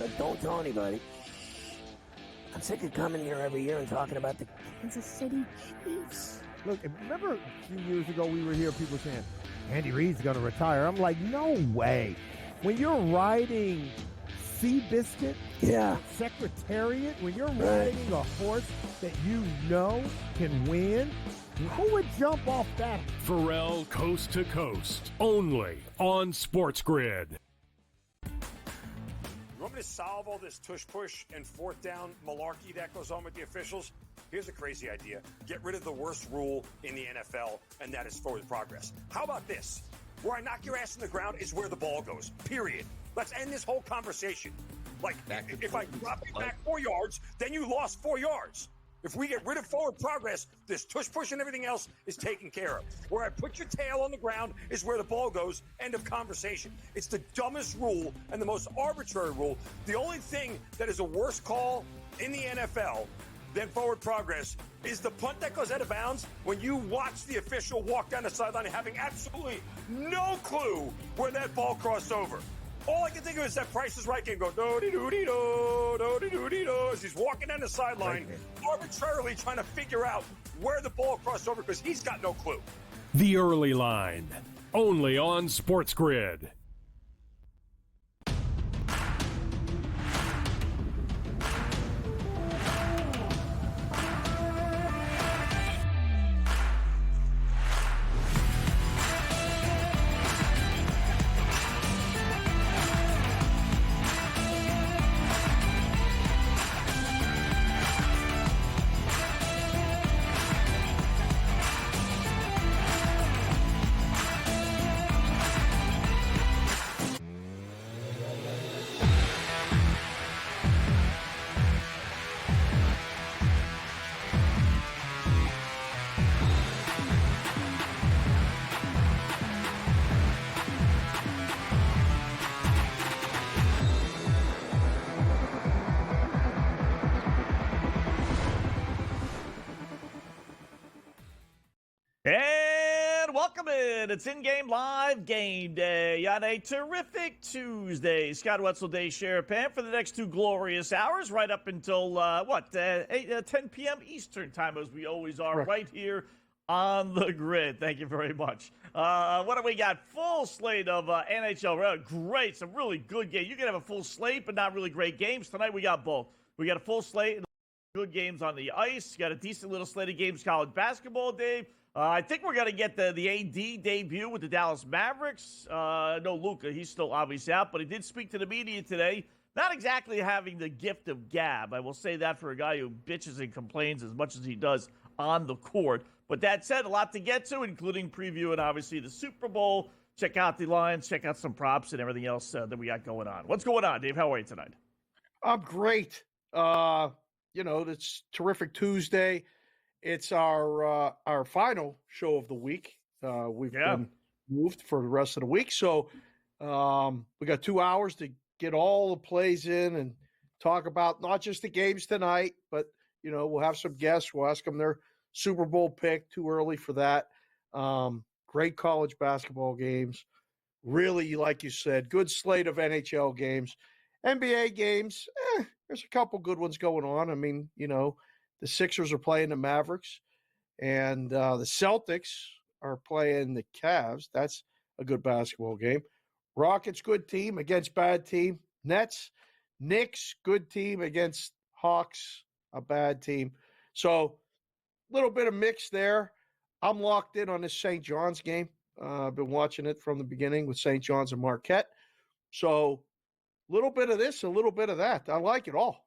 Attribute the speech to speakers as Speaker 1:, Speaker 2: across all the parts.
Speaker 1: But don't tell anybody. I'm sick of coming here every year and talking about the Kansas City Chiefs.
Speaker 2: Look, remember a few years ago we were here, people saying, Andy Reid's going to retire. I'm like, no way. When you're riding Seabiscuit, Secretariat, when you're riding a horse that you know can win, who would jump off that?
Speaker 3: Pharrell Coast to Coast, only on SportsGrid.
Speaker 4: You want me to solve all this tush-push and fourth down malarkey that goes on with the officials? Here's a crazy idea. Get rid of the worst rule in the NFL, and that is forward progress. How about this? Where I knock your ass in the ground is where the ball goes, period. Let's end this whole conversation. Like, if I drop you back 4 yards, then you lost 4 yards. If we get rid of forward progress, this tush-push and everything else is taken care of. Where I put your tail on the ground is where the ball goes. End of conversation. It's the dumbest rule and the most arbitrary rule. The only thing that is a worse call in the NFL than forward progress is the punt that goes out of bounds when you watch the official walk down the sideline having absolutely no clue where that ball crossed over. All I can think of is that Price is Right game go do-de-do-de-do, do-de-do-de-do, as he's walking down the sideline, arbitrarily trying to figure out where the ball crossed over because he's got no clue.
Speaker 3: The Early Line, only on SportsGrid.
Speaker 5: And welcome in. It's in-game live game day on a terrific Tuesday. Scott Wetzel, Day Sharapan for the next 2 glorious hours, right up until, 10 p.m. Eastern time, as we always are, right here on the grid. Thank you very much. What do we got? Full slate of NHL. Great, some really good games. You can have a full slate, but not really great games. Tonight we got both. We got a full slate and good games on the ice. Got a decent little slate of games, college basketball, Dave. I think we're going to get the AD debut with the Dallas Mavericks. No Luka, he's still obviously out, but he did speak to the media today. Not exactly having the gift of gab. I will say that for a guy who bitches and complains as much as he does on the court. But that said, a lot to get to, including previewing, obviously, the Super Bowl. Check out the lines, check out some props and everything else that we got going on. What's going on, Dave? How are you tonight?
Speaker 6: I'm great. It's terrific Tuesday. It's our final show of the week. We've been moved for the rest of the week. So we got 2 hours to get all the plays in and talk about not just the games tonight, but, we'll have some guests. We'll ask them their Super Bowl pick. Too early for that. Great college basketball games. Really, like you said, good slate of NHL games. NBA games, there's a couple good ones going on. I mean, the Sixers are playing the Mavericks, and the Celtics are playing the Cavs. That's a good basketball game. Rockets, good team against bad team. Nets, Knicks, good team against Hawks, a bad team. So a little bit of mix there. I'm locked in on this St. John's game. I've been watching it from the beginning with St. John's and Marquette. So a little bit of this, a little bit of that. I like it all.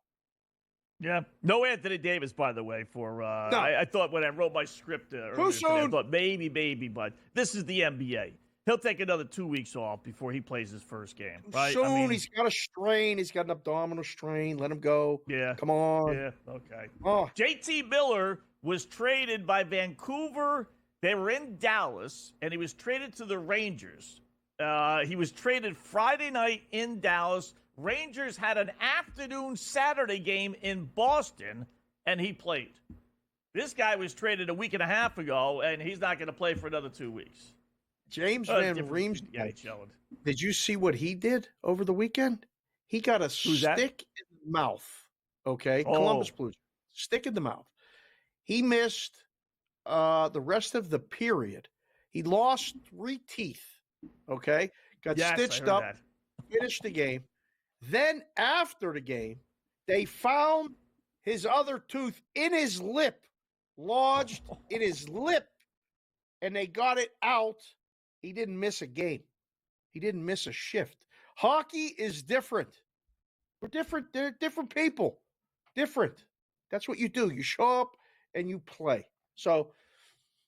Speaker 5: Yeah. No Anthony Davis, by the way, for no. I thought when I wrote my script earlier today, I thought maybe, but this is the NBA. He'll take another 2 weeks off before he plays his first game, right?
Speaker 6: Soon. He's got a strain. He's got an abdominal strain. Let him go.
Speaker 5: Yeah.
Speaker 6: Come on.
Speaker 5: Yeah, okay.
Speaker 6: Oh.
Speaker 5: JT Miller was traded by Vancouver. They were in Dallas, and he was traded to the Rangers. He was traded Friday night in Dallas. Rangers had an afternoon Saturday game in Boston, and he played. This guy was traded a week and a half ago, and he's not going to play for another 2 weeks.
Speaker 6: James Van Riemsdyk. Did you see what he did over the weekend? He got a
Speaker 5: Who's that?
Speaker 6: stick in the mouth. Okay,
Speaker 5: Oh.
Speaker 6: Columbus Blues. Stick in the mouth. He missed the rest of the period. He lost 3 teeth. Okay, got
Speaker 5: Yes,
Speaker 6: stitched
Speaker 5: I heard
Speaker 6: up,
Speaker 5: that.
Speaker 6: finished the game. Then after the game, they found his other tooth in his lip, lodged in his lip, and they got it out. He didn't miss a game. He didn't miss a shift. Hockey is different. We're different. They're different people. Different. That's what you do. You show up and you play. So,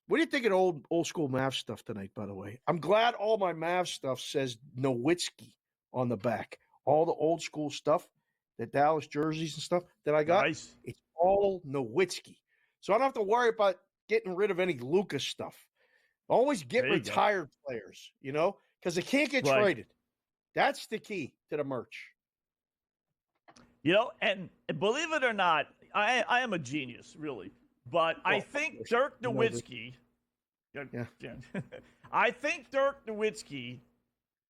Speaker 6: what do you think of old school Mavs stuff tonight, by the way? I'm glad all my Mavs stuff says Nowitzki on the back. All the old school stuff, the Dallas jerseys and stuff that I got,
Speaker 5: Nice.
Speaker 6: it's all Nowitzki. So I don't have to worry about getting rid of any Lucas stuff. Always get
Speaker 5: There you go.
Speaker 6: retired players, because they can't get
Speaker 5: Right.
Speaker 6: traded. That's the key to the merch.
Speaker 5: And believe it or not, I am a genius, really. But I think Dirk Nowitzki, I think Dirk Nowitzki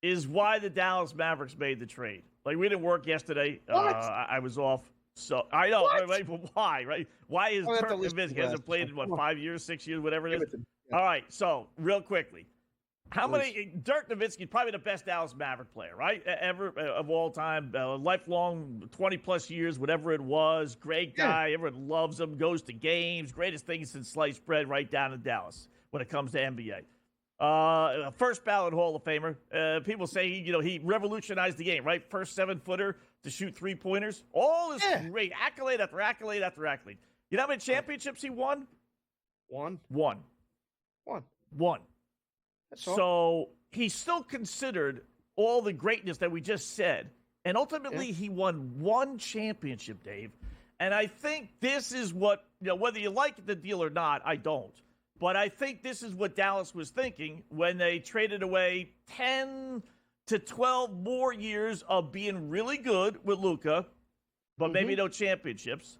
Speaker 5: is why the Dallas Mavericks made the trade. Like, we didn't work yesterday. I was off. So I know. Right, but why, right? Why is Dirk Nowitzki hasn't played in, 5 years, 6 years, whatever it is? All right, so real quickly. How many? Dirk Nowitzki, probably the best Dallas Maverick player, right? Ever of all time, lifelong, 20-plus years, whatever it was. Great guy. Everyone loves him, goes to games. Greatest thing since sliced bread right down in Dallas when it comes to NBA. First ballot Hall of Famer. People say, he revolutionized the game, right? First 7-footer to shoot 3-pointers. All is great. Accolade after accolade after accolade. You know how many championships he won?
Speaker 6: One.
Speaker 5: So he's still considered all the greatness that we just said. And ultimately, he won 1 championship, Dave. And I think this is what, whether you like the deal or not, I don't. But I think this is what Dallas was thinking when they traded away 10 to 12 more years of being really good with Luka, but maybe no championships,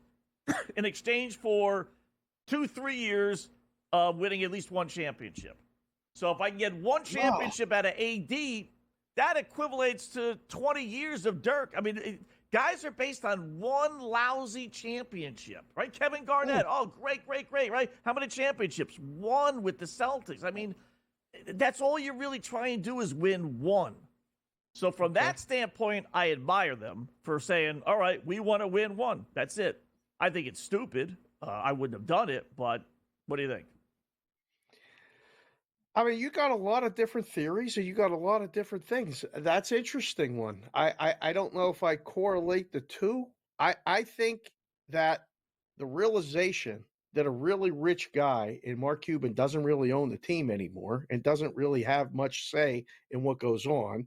Speaker 5: in exchange for 2-3 years of winning at least 1 championship. So if I can get 1 championship out of AD, that equivalates to 20 years of Dirk. I mean, guys are based on 1 lousy championship, right? Kevin Garnett, great, right? How many championships? 1 with the Celtics. I mean, that's all you really try and do is win 1. So from that standpoint, I admire them for saying, all right, we want to win 1. That's it. I think it's stupid. I wouldn't have done it, but what do you think?
Speaker 6: I mean, you got a lot of different theories and you got a lot of different things. That's an interesting one. I don't know if I correlate the two. I think that the realization that a really rich guy in Mark Cuban doesn't really own the team anymore and doesn't really have much say in what goes on,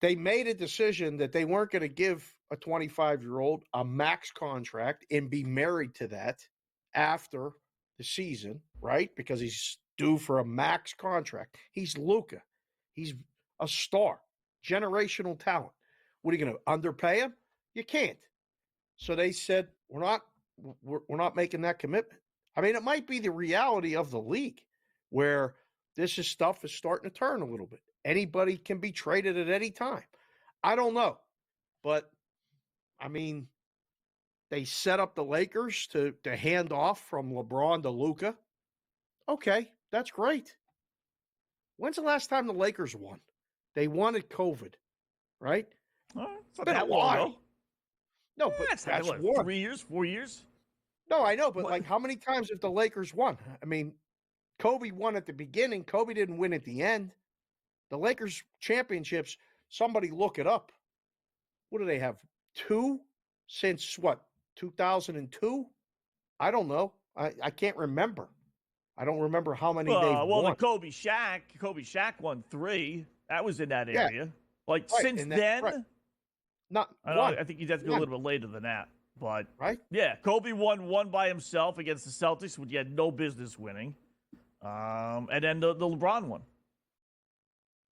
Speaker 6: they made a decision that they weren't going to give a 25-year-old a max contract and be married to that after the season, right? Because he's due for a max contract. He's Luka. He's a star, generational talent. What are you going to underpay him? You can't. So they said, we're not making that commitment. I mean, it might be the reality of the league where stuff is starting to turn a little bit. Anybody can be traded at any time. I don't know. But, I mean, they set up the Lakers to hand off from LeBron to Luka. Okay, that's great. When's the last time the Lakers won? They won at COVID, right?
Speaker 5: It's not that long ago.
Speaker 6: No, but that's
Speaker 5: what,
Speaker 6: one.
Speaker 5: 3 years, 4 years?
Speaker 6: No, I know, but how many times have the Lakers won? I mean, Kobe won at the beginning. Kobe didn't win at the end. The Lakers championships, somebody look it up. What do they have? 2 since what? 2002? I don't know. I can't remember. I don't remember how many they've won.
Speaker 5: The Kobe Shaq won 3. That was in that area. Since then,
Speaker 6: right. Not
Speaker 5: one. I think you'd have to go a little bit later than that. But
Speaker 6: right?
Speaker 5: Yeah, Kobe won 1 by himself against the Celtics, which he had no business winning. And then the LeBron one.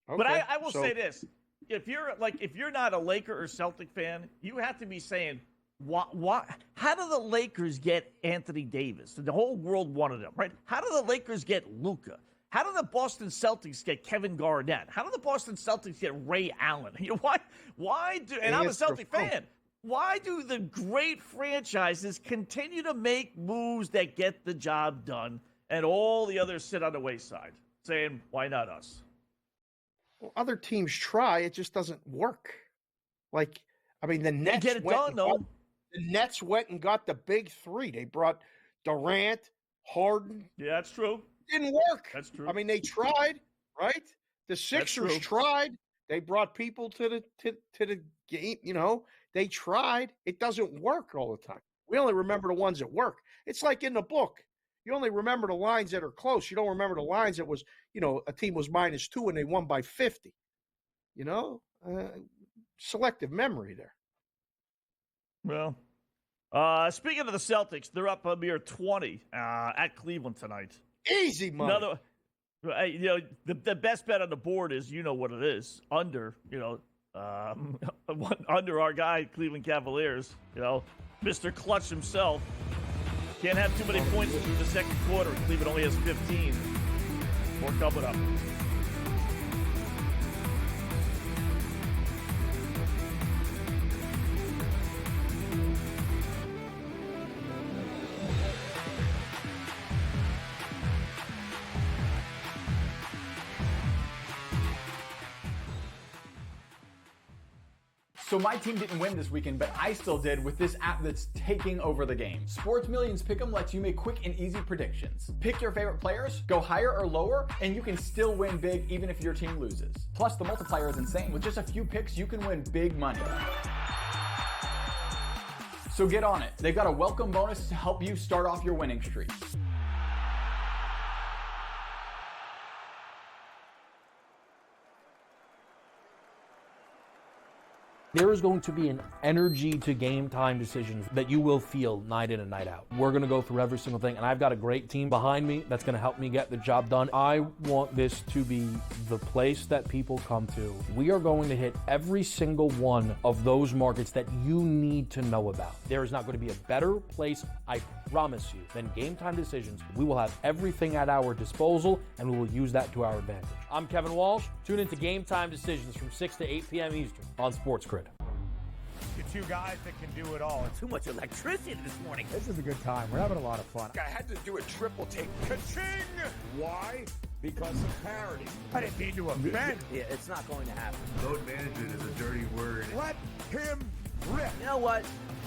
Speaker 5: Okay, but I will say this: if you're not a Laker or Celtic fan, you have to be saying, "What? How do the Lakers get Anthony Davis? The whole world wanted him, right? How do the Lakers get Luka? How do the Boston Celtics get Kevin Garnett? How do the Boston Celtics get Ray Allen? Why do, and I'm a Celtic fan, why do the great franchises continue to make moves that get the job done and all the others sit on the wayside saying, why not us?
Speaker 6: Well, other teams try. It just doesn't work. Like, I mean, the Nets
Speaker 5: get it done, though.
Speaker 6: The Nets went and got the big three. They brought Durant, Harden.
Speaker 5: Yeah, that's true.
Speaker 6: Didn't work.
Speaker 5: That's true.
Speaker 6: I mean, they tried, right? The Sixers tried. They brought people to the game. You know, they tried. It doesn't work all the time. We only remember the ones that work. It's like in the book. You only remember the lines that are close. You don't remember the lines that was, you know, a team was -2 and they won by 50. You know, selective memory there.
Speaker 5: Well, speaking of the Celtics, they're up a mere 20 at Cleveland tonight.
Speaker 6: Easy money.
Speaker 5: The best bet on the board is, you know what it is, under, under our guy, Cleveland Cavaliers, Mr. Clutch himself. Can't have too many points through the second quarter. Cleveland only has 15. More coming up.
Speaker 7: So my team didn't win this weekend, but I still did with this app that's taking over the game. Sports Millions Pick'em lets you make quick and easy predictions. Pick your favorite players, go higher or lower, and you can still win big even if your team loses. Plus, the multiplier is insane. With just a few picks, you can win big money. So get on it. They've got a welcome bonus to help you start off your winning streak.
Speaker 8: There is going to be an energy to game time decisions that you will feel night in and night out. We're going to go through every single thing, and I've got a great team behind me that's going to help me get the job done. I want this to be the place that people come to. We are going to hit every single one of those markets that you need to know about. There is not going to be a better place, I promise you, than Game Time Decisions. We will have everything at our disposal, and we will use that to our advantage. I'm Kevin Walsh. Tune into Game Time Decisions from 6 to 8 p.m. Eastern on SportsGrid.
Speaker 2: You two guys that can do it all.
Speaker 1: Too much electricity this morning.
Speaker 2: This is a good time. We're having a lot of fun.
Speaker 4: I had to do a triple take. Ka-ching! Why? Because of parity.
Speaker 2: I didn't mean to offend.
Speaker 1: Yeah, it's not going to happen.
Speaker 9: Load management is a dirty word.
Speaker 2: Let him rip.
Speaker 1: You know what?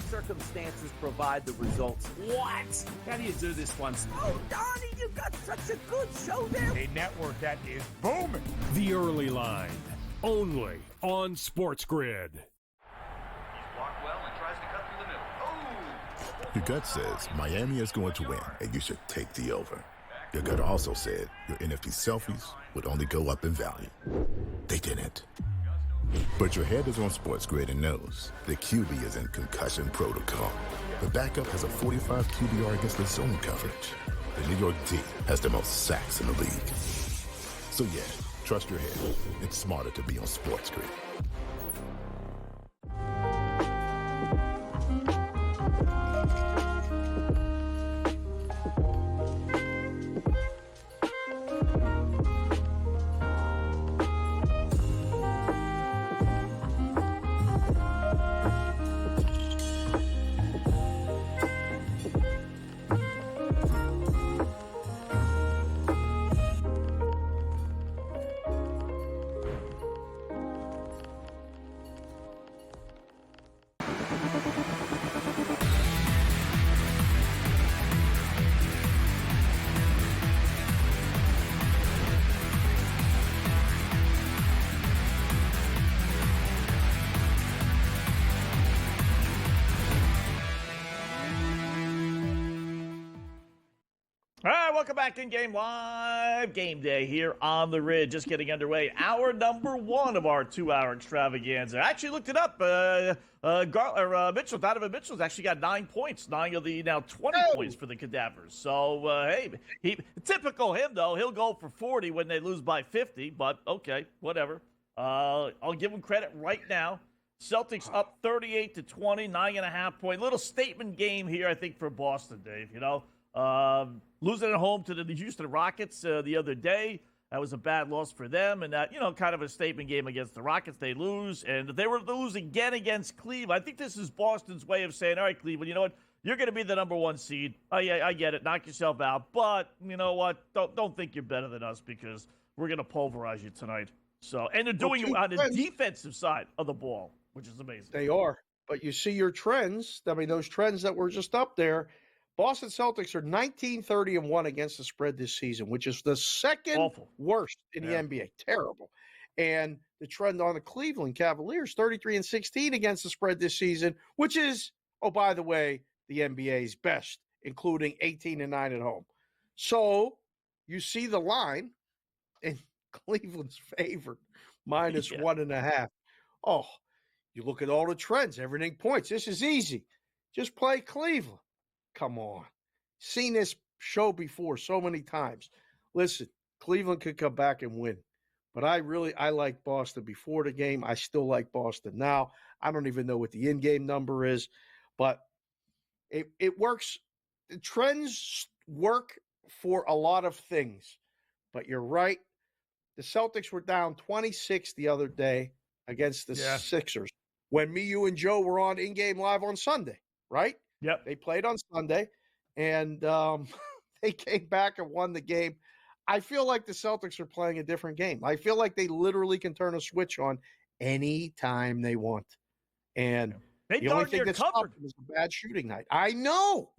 Speaker 1: Circumstances provide the results. What?
Speaker 9: How do you do this once?
Speaker 1: Oh, Donnie, you got such a good show there.
Speaker 2: A network that is booming.
Speaker 3: The Early Line, only on SportsGrid.
Speaker 10: Your gut says Miami is going to win, and you should take the over. Your gut also said your NFT selfies would only go up in value. They didn't. But your head is on SportsGrid and knows the QB is in concussion protocol. The backup has a 45 QBR against the zone coverage. The New York D has the most sacks in the league. So yeah, trust your head. It's smarter to be on SportsGrid.
Speaker 5: All right, welcome back in Game Live. Game Day here on the Ridge, just getting underway. Hour number one of our 2-hour extravaganza. I actually looked it up. Donovan Mitchell's actually got 9 points. 9 of the now 20 points for the Cadavers. So, hey, typical him, though. He'll go for 40 when they lose by 50, but okay, whatever. I'll give him credit right now. Celtics up 38-20, 9.5 point. Little statement game here, I think, for Boston, Dave, Losing at home to the Houston Rockets the other day, that was a bad loss for them. And that, kind of a statement game against the Rockets. They lose. And they were to lose again against Cleveland. I think this is Boston's way of saying, all right, Cleveland, you know what? You're going to be the number 1 seed. Oh, yeah, I get it. Knock yourself out. But you know what? Don't think you're better than us because we're going to pulverize you tonight. So, and they're doing it on the defensive side of the ball, which is amazing.
Speaker 6: They are. But you see your trends. I mean, those trends that were just up there. Boston Celtics are 19-30-1 against the spread this season, which is the second worst in the NBA. Terrible. And the trend on the Cleveland Cavaliers, 33-16 against the spread this season, which is, oh, by the way, the NBA's best, including 18-9 at home. So you see the line, and Cleveland's favored, minus 1.5. Oh, you look at all the trends, everything points. This is easy. Just play Cleveland. Come on. Seen this show before so many times. Listen, Cleveland could come back and win. But I like Boston before the game. I still like Boston now. I don't even know what the in-game number is. But it works. The trends work for a lot of things. But you're right. The Celtics were down 26 the other day against the Sixers. When me, you, and Joe were on in-game live on Sunday, right?
Speaker 5: Yep.
Speaker 6: They played on Sunday, and they came back and won the game. I feel like the Celtics are playing a different game. I feel like they literally can turn a switch on any time they want. And the only thing that's covered is a bad shooting night. I know.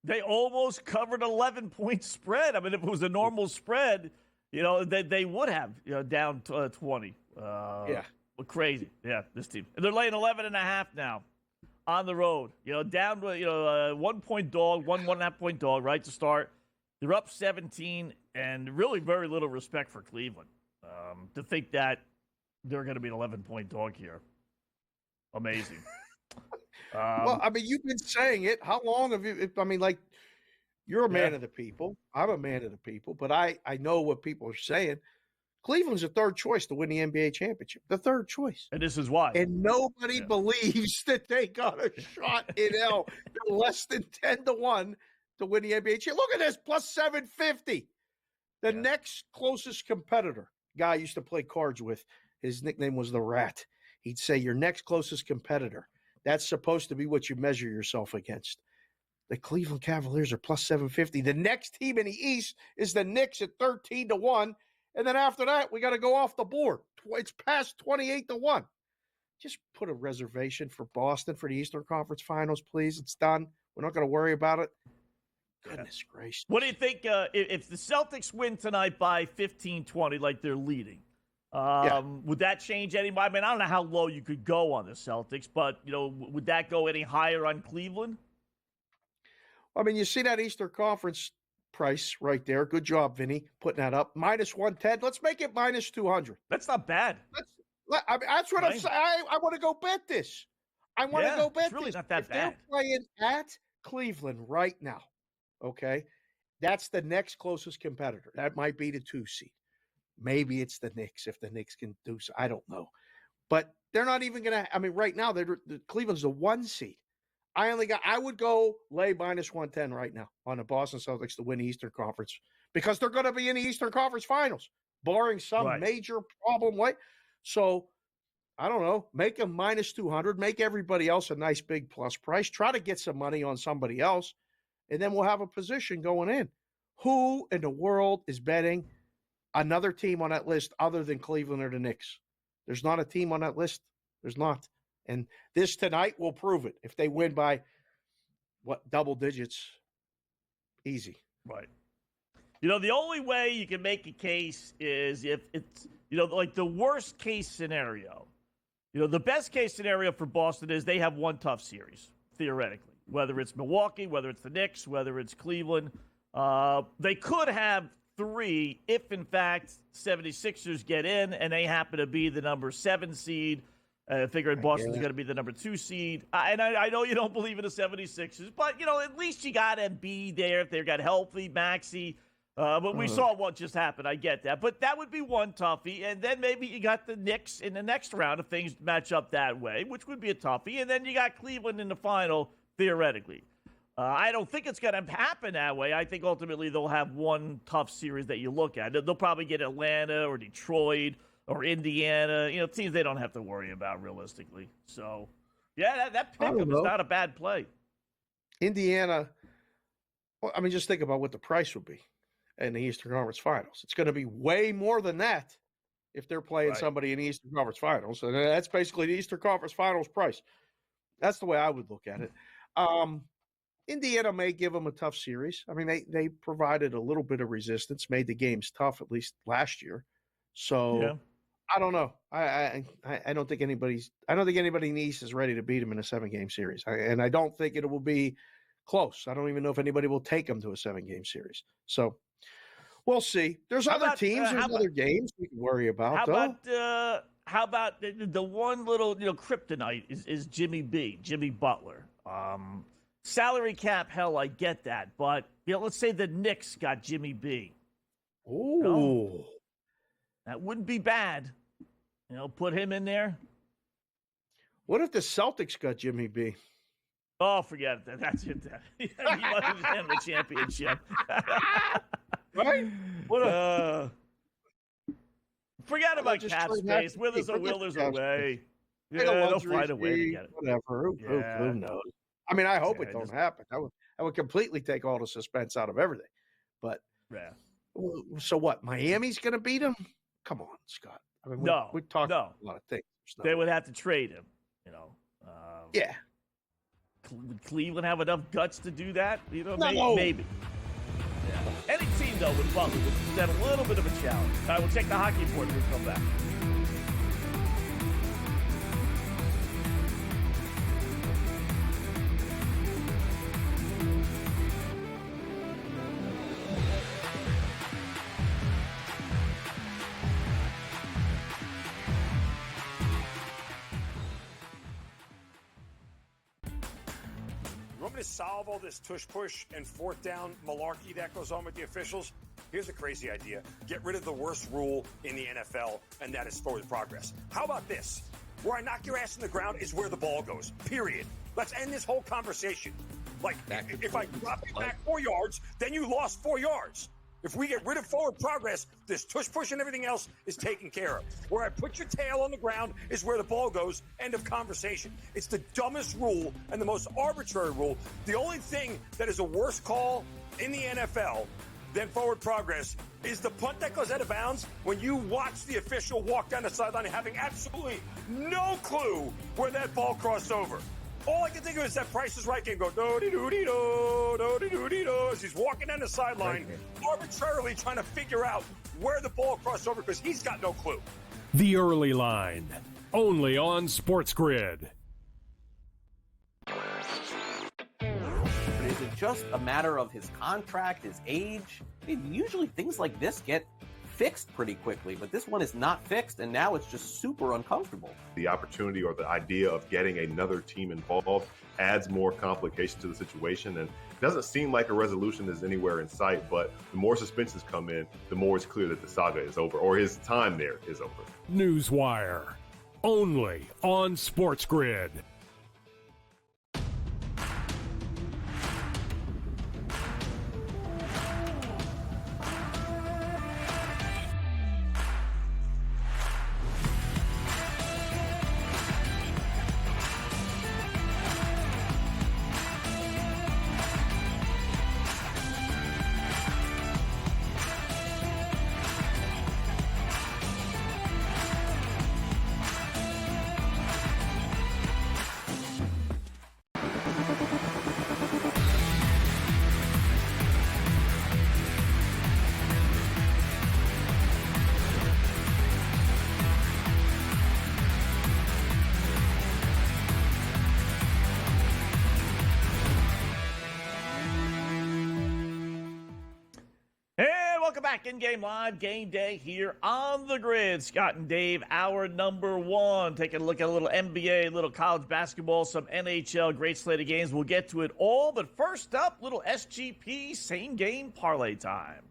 Speaker 5: They almost covered 11-point spread. I mean, if it was a normal spread, they would have down 20. Crazy. Yeah, this team. And they're laying 11.5 now. On the road, down to 1 point dog, 1.5 point dog, right to start. They're up 17, and really very little respect for Cleveland. To think that they're going to be an 11-point dog here, amazing.
Speaker 6: Well, I mean, you've been saying it. How long have you? I mean, like, you're a man of the people. I'm a man of the people, but I know what people are saying. Cleveland's the third choice to win the NBA championship. The third choice.
Speaker 5: And this is why.
Speaker 6: And nobody believes that they got a shot in hell. They're less than 10-1 to win the NBA championship. Look at this, plus 750. The next closest competitor, guy I used to play cards with, his nickname was the Rat. He'd say, your next closest competitor. That's supposed to be what you measure yourself against. The Cleveland Cavaliers are plus 750. The next team in the East is the Knicks at 13-1. And then after that, we got to go off the board. It's past 28-1. Just put a reservation for Boston for the Eastern Conference Finals, please. It's done. We're not going to worry about it. Goodness gracious.
Speaker 5: What do you think if the Celtics win tonight by 15-20, like they're leading? Would that change any? I mean, I don't know how low you could go on the Celtics, but, would that go any higher on Cleveland?
Speaker 6: I mean, you see that Eastern Conference price right there. Good job, Vinny, putting that up. Minus 110. Let's make it minus 200.
Speaker 5: That's not bad.
Speaker 6: That's what I'm saying. I want to go bet this. I want to go bet
Speaker 5: it's really
Speaker 6: this.
Speaker 5: Not that bad.
Speaker 6: They're playing at Cleveland right now, okay, that's the next closest competitor. That might be the 2 seed. Maybe it's the Knicks if the Knicks can do so. I don't know. But they're not even going to – I mean, right now, Cleveland's the 1 seed. I would go lay minus 110 right now on the Boston Celtics to win the Eastern Conference because they're going to be in the Eastern Conference Finals, barring some major problem. So, I don't know, make them minus 200, make everybody else a nice big plus price, try to get some money on somebody else, and then we'll have a position going in. Who in the world is betting another team on that list other than Cleveland or the Knicks? There's not a team on that list. There's not. And this tonight will prove it. If they win by, double digits, easy.
Speaker 5: Right. The only way you can make a case is if it's, like the worst case scenario. The best case scenario for Boston is they have one tough series, theoretically. Whether it's Milwaukee, whether it's the Knicks, whether it's Cleveland. They could have 3 if, in fact, 76ers get in and they happen to be the number 7 seed. Figuring Boston's going to be the number 2 seed. And I know you don't believe in the 76ers, but, at least you got Embiid there if they got healthy, Maxey. But we saw what just happened. I get that. But that would be one toughie. And then maybe you got the Knicks in the next round if things match up that way, which would be a toughie. And then you got Cleveland in the final, theoretically. I don't think it's going to happen that way. I think ultimately they'll have one tough series that you look at. They'll probably get Atlanta or Detroit or Indiana, teams they don't have to worry about realistically. So, yeah, that pick is not a bad play.
Speaker 6: Indiana, well, I mean, just think about what the price would be in the Eastern Conference Finals. It's going to be way more than that if they're playing somebody in the Eastern Conference Finals. And that's basically the Eastern Conference Finals price. That's the way I would look at it. Indiana may give them a tough series. I mean, they provided a little bit of resistance, made the games tough, at least last year. So I don't know. I don't think anybody in the East is ready to beat them in a 7-game series. And I don't think it will be close. I don't even know if anybody will take them to a 7-game series. So we'll see. There's other teams. There's other games we can worry about.
Speaker 5: How about the one little kryptonite is Jimmy B, Jimmy Butler. Salary cap, hell, I get that, but let's say the Knicks got Jimmy B.
Speaker 6: Ooh,
Speaker 5: that wouldn't be bad. Put him in there.
Speaker 6: What if the Celtics got Jimmy B?
Speaker 5: Oh, forget it. That's it. He might have won the championship.
Speaker 6: Right?
Speaker 5: Forget about cap space. Where there's a will, there's a way. Yeah, they'll find a way to get it.
Speaker 6: Whatever. Who knows? I mean, I hope it don't happen. I would completely take all the suspense out of everything. But so what? Miami's going to beat them? Come on, Scott. I mean, we talked about a lot of things.
Speaker 5: They would have to trade him.
Speaker 6: Yeah.
Speaker 5: Would Cleveland have enough guts to do that?
Speaker 6: No.
Speaker 5: Maybe. Yeah. Any team though with Butler would present a little bit of a challenge. All right, we'll take the hockey report when we come back.
Speaker 4: To solve all this tush push and fourth down malarkey that goes on with the officials, here's a crazy idea. Get rid of the worst rule in the NFL, and that is forward progress. How about this? Where I knock your ass in the ground is where the ball goes, period. Let's end this whole conversation. Like, if I drop you back 4 yards, then you lost 4 yards. If we get rid of forward progress, this tush push and everything else is taken care of. Where I put your tail on the ground is where the ball goes. End of conversation. It's the dumbest rule and the most arbitrary rule. The only thing that is a worse call in the NFL than forward progress is the punt that goes out of bounds when you watch the official walk down the sideline having absolutely no clue where that ball crossed over. All I can think of is that Price is Right game go do-de-do-de-do, do-de-do-de-do, as he's walking down the sideline, arbitrarily trying to figure out where the ball crossed over because he's got no clue.
Speaker 3: The Early Line, only on SportsGrid.
Speaker 11: But is it just a matter of his contract, his age? Usually things like this get fixed pretty quickly, but this one is not fixed, and now it's just super uncomfortable.
Speaker 12: The opportunity or the idea of getting another team involved adds more complication to the situation, and it doesn't seem like a resolution is anywhere in sight, but the more suspensions come in, the more it's clear that the saga is over, or his time there is over.
Speaker 3: Newswire, only on SportsGrid.
Speaker 5: Welcome back. In-game live game day here on the grid. Scott and Dave, hour number one. Taking a look at a little NBA, a little college basketball, some NHL, great slate of games. We'll get to it all. But first up, little SGP same game parlay time.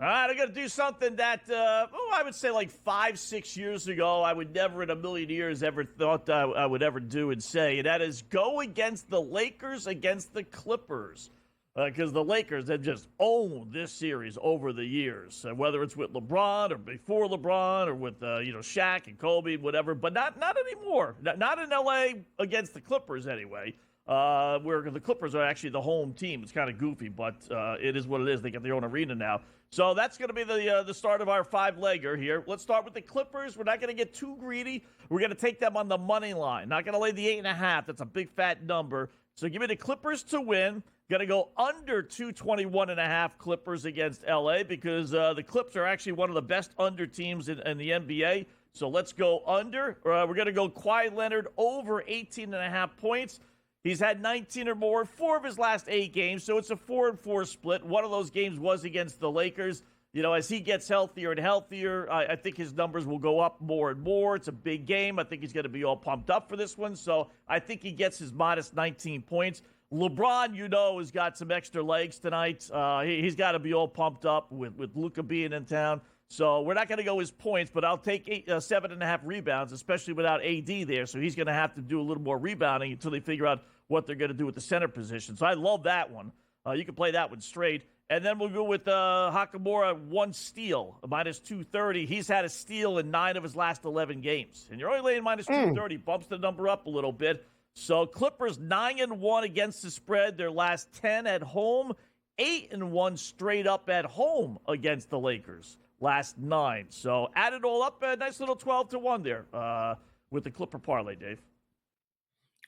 Speaker 5: All right, I'm going to do something that, I would say like 5-6 years ago, I would never in a million years ever thought I would ever do and say, and that is go against the Lakers against the Clippers. Because the Lakers have just owned this series over the years, whether it's with LeBron or before LeBron or with, Shaq and Kobe, whatever, but not anymore. Not in L.A. against the Clippers anyway. Where the Clippers are actually the home team. It's kind of goofy, but it is what it is. They get their own arena now. So that's going to be the start of our 5-legger here. Let's start with the Clippers. We're not going to get too greedy. We're going to take them on the money line. Not going to lay the 8.5. That's a big fat number. So give me the Clippers to win. Going to go under 221.5 Clippers against L.A. because the Clips are actually one of the best under teams in the NBA. So let's go under. We're going to go Kawhi Leonard over 18.5 points. He's had 19 or more in 4 of his last 8 games, so it's a 4-4 split. One of those games was against the Lakers. As he gets healthier and healthier, I think his numbers will go up more and more. It's a big game. I think he's going to be all pumped up for this one, so I think he gets his modest 19 points. LeBron, has got some extra legs tonight. He's got to be all pumped up with Luka being in town. So we're not going to go his points, but I'll take 7.5 rebounds, especially without AD there. So he's going to have to do a little more rebounding until they figure out what they're going to do with the center position. So I love that one. You can play that one straight. And then we'll go with Hachimura, 1 steal, minus 230. He's had a steal in 9 of his last 11 games. And you're only laying minus 230, bumps the number up a little bit. So Clippers 9-1 against the spread. Their last 10 at home, 8-1 straight up at home against the Lakers. Last 9. So add it all up, a nice little 12-1 there with the Clipper parlay, Dave.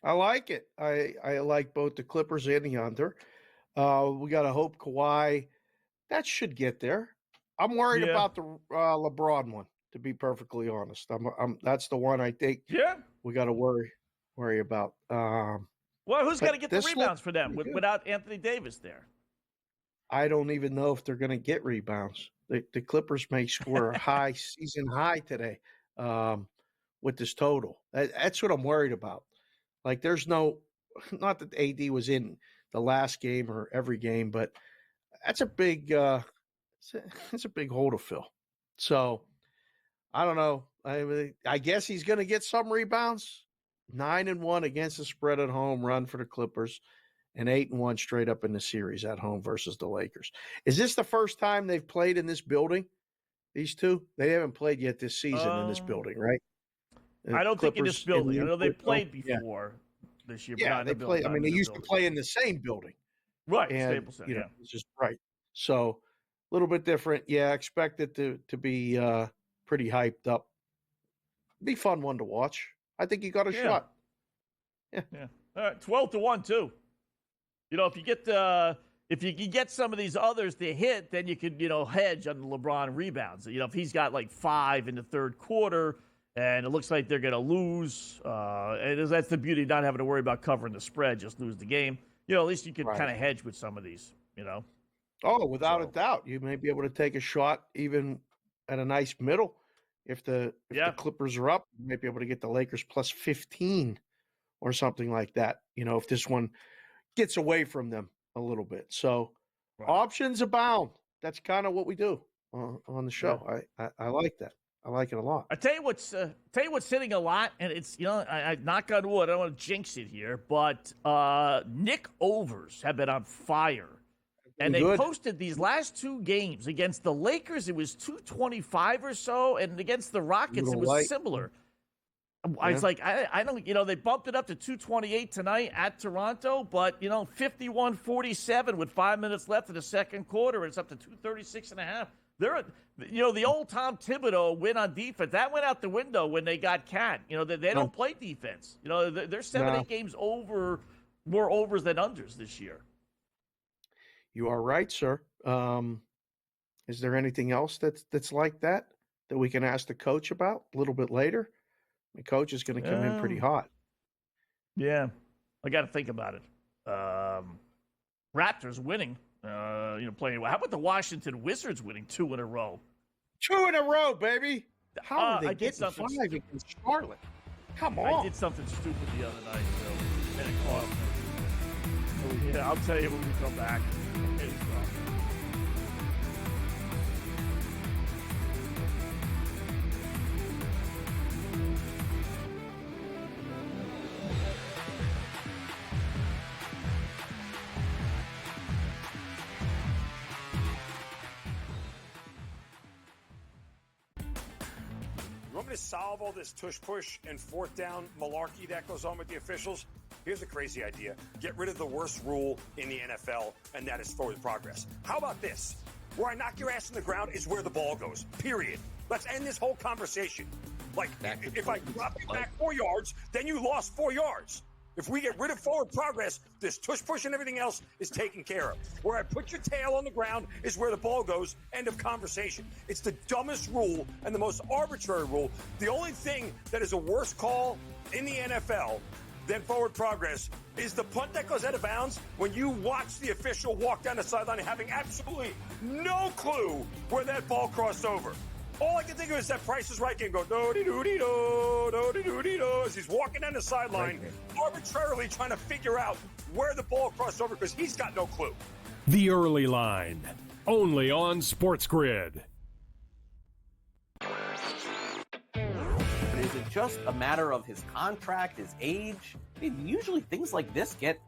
Speaker 6: I like it. I like both the Clippers and the under. We got to hope Kawhi, that should get there. I'm worried about the LeBron one, to be perfectly honest. That's the one I think we got to worry about.
Speaker 5: Well, who's going to get the rebounds for them without Anthony Davis there?
Speaker 6: I don't even know if they're going to get rebounds. The Clippers may score a season high today with this total. That's what I'm worried about. Like, there's not that AD was in the last game or every game, but that's a big it's a big hole to fill. So I don't know. I guess he's going to get some rebounds. 9-1 against the spread at home, run for the Clippers, and 8-1 straight up in the series at home versus the Lakers. Is this the first time they've played in this building? These two? They haven't played yet this season in this building, right?
Speaker 5: I don't think in this building. I know they played before this year.
Speaker 6: Yeah, they play. I mean, they used to play in the same building,
Speaker 5: right?
Speaker 6: And,
Speaker 5: Staples Center,
Speaker 6: it's just right. So a little bit different. Yeah, expect it to be pretty hyped up. Be fun one to watch. I think you got a shot.
Speaker 5: Yeah. All right, 12-1 too. If you can get some of these others to hit, then you could hedge on the LeBron rebounds. If he's got like 5 in the third quarter. And it looks like they're going to lose. And that's the beauty of not having to worry about covering the spread, just lose the game. At least you can kind of hedge with some of these,
Speaker 6: Oh, without a doubt. You may be able to take a shot even at a nice middle. If the Clippers are up, you might be able to get the Lakers plus 15 or something like that, if this one gets away from them a little bit. So options abound. That's kind of what we do on the show. Yeah. I like that. I like it a lot.
Speaker 5: I tell you what's hitting a lot, and it's I knock on wood. I don't want to jinx it here, but Nick overs have been on fire, and they posted these last 2 games against the Lakers. It was 225 or so, and against the Rockets it was similar. I was like, I don't, they bumped it up to 228 tonight at Toronto, but 51-47 with 5 minutes left in the second quarter, and it's up to 236.5. They're, the old Tom Thibodeau win on defense, that went out the window when they got Cat. They don't play defense. They're 7-8 games over, more overs than unders this year.
Speaker 6: You are right, sir. Is there anything else that's like that we can ask the coach about a little bit later? The coach is going to come in pretty hot.
Speaker 5: Yeah, I got to think about it. Raptors winning. Playing well. How about the Washington Wizards winning 2 in a row?
Speaker 6: 2 in a row, baby. How did they get 5 against Charlotte? Come on.
Speaker 5: I did something stupid the other night, so and it cost me. So, I'll tell you when we come back.
Speaker 4: want me to solve all this tush-push and fourth down malarkey that goes on with the officials? Here's a crazy idea. Get rid of the worst rule in the NFL, and that is forward progress. How about this? Where I knock your ass in the ground is where the ball goes, period. Let's end this whole conversation. Like, if I drop you back 4 yards, then you lost 4 yards. If we get rid of forward progress, this tush-push and everything else is taken care of. Where I put your tail on the ground is where the ball goes, end of conversation. It's the dumbest rule and the most arbitrary rule. The only thing that is a worse call in the NFL than forward progress is the punt that goes out of bounds when you watch the official walk down the sideline having absolutely no clue where that ball crossed over. All I can think of is that Price is Right game go do-de-do-de-do, do-de-do-de-do, as he's walking down the sideline, arbitrarily trying to figure out where the ball crossed over because he's got no clue.
Speaker 3: The Early Line, only on SportsGrid.
Speaker 11: Is it just a matter of his contract, his age? I mean, usually things like this get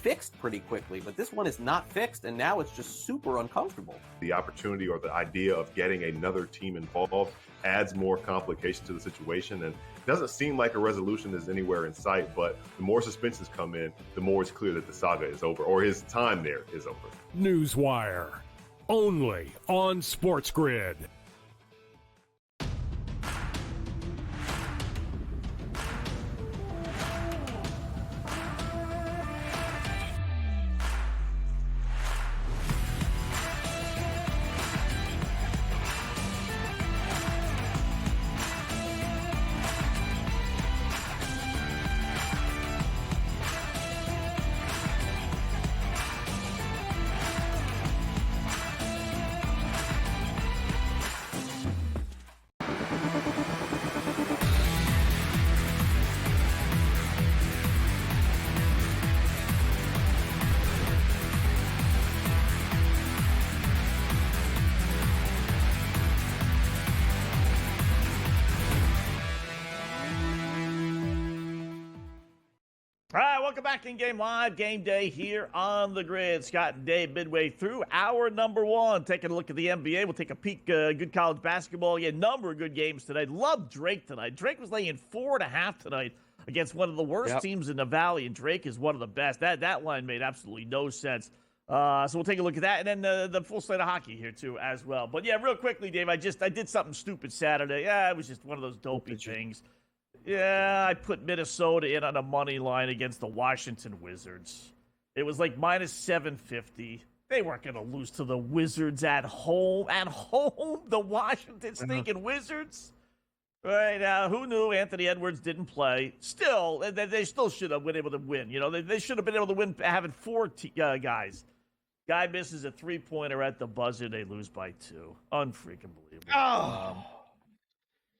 Speaker 11: fixed pretty quickly, but this one is not fixed, and now it's just super uncomfortable.
Speaker 12: The opportunity or the idea of getting another team involved adds more complication to the situation, and it doesn't seem like a resolution is anywhere in sight, but the more suspensions come in, the more it's clear that the saga is over, or his time there is over.
Speaker 3: Newswire, only on SportsGrid.
Speaker 5: All right, welcome back in Game Live, Game Day here on the grid. Scott and Dave midway through hour number one. Taking a look at the NBA. We'll take a peek, good college basketball. Yeah, number of good games tonight. Love Drake tonight. Drake was laying 4.5 tonight against one of the worst teams in the Valley, and Drake is one of the best. That line made absolutely no sense. So we'll take a look at that, and then the full slate of hockey here too as well. But yeah, real quickly, Dave, I did something stupid Saturday. Yeah, it was just one of those dopey things. Yeah, I put Minnesota in on a money line against the Washington Wizards. It was like minus 750. They weren't going to lose to the Wizards at home. At home, the Washington stinking Wizards. Right now, who knew Anthony Edwards didn't play? Still, they still should have been able to win. You know, they should have been able to win having four guys. Guy misses a three-pointer at the buzzer. They lose by 2. Unfreaking believable.
Speaker 6: Oh.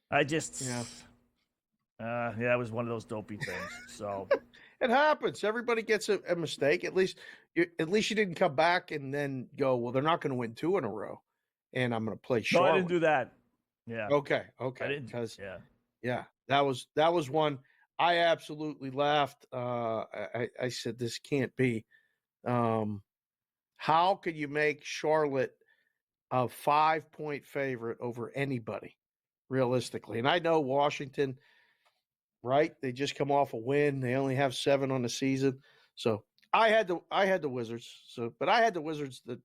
Speaker 5: I just... Yeah. It was one of those dopey things. So
Speaker 6: it happens. Everybody gets a mistake. At least you didn't come back and then go, well, they're not going to win 2 in a row, and I'm going to play Charlotte.
Speaker 5: No, I didn't do that. Yeah.
Speaker 6: Okay.
Speaker 5: I didn't.
Speaker 6: Because
Speaker 5: yeah,
Speaker 6: that was one I absolutely laughed. I said this can't be. How could you make Charlotte a 5-point favorite over anybody, realistically? And I know Washington. Right, they just come off a win. They only have 7 on the season, so I had the Wizards. But I had the Wizards the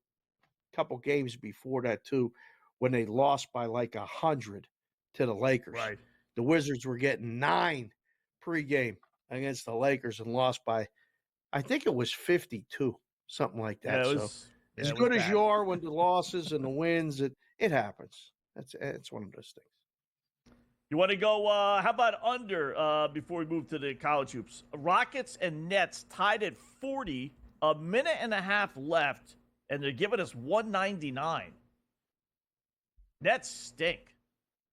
Speaker 6: couple games before that too, when they lost by like 100 to the Lakers.
Speaker 5: Right,
Speaker 6: the Wizards were getting 9 pregame against the Lakers and lost by, I think it was 52, something like that.
Speaker 5: Yeah,
Speaker 6: as good as you are when the losses and the wins, it happens. It's one of those things.
Speaker 5: You want to go, how about under before we move to the college hoops? Rockets and Nets tied at 40, a minute and a half left, and they're giving us 199. Nets stink.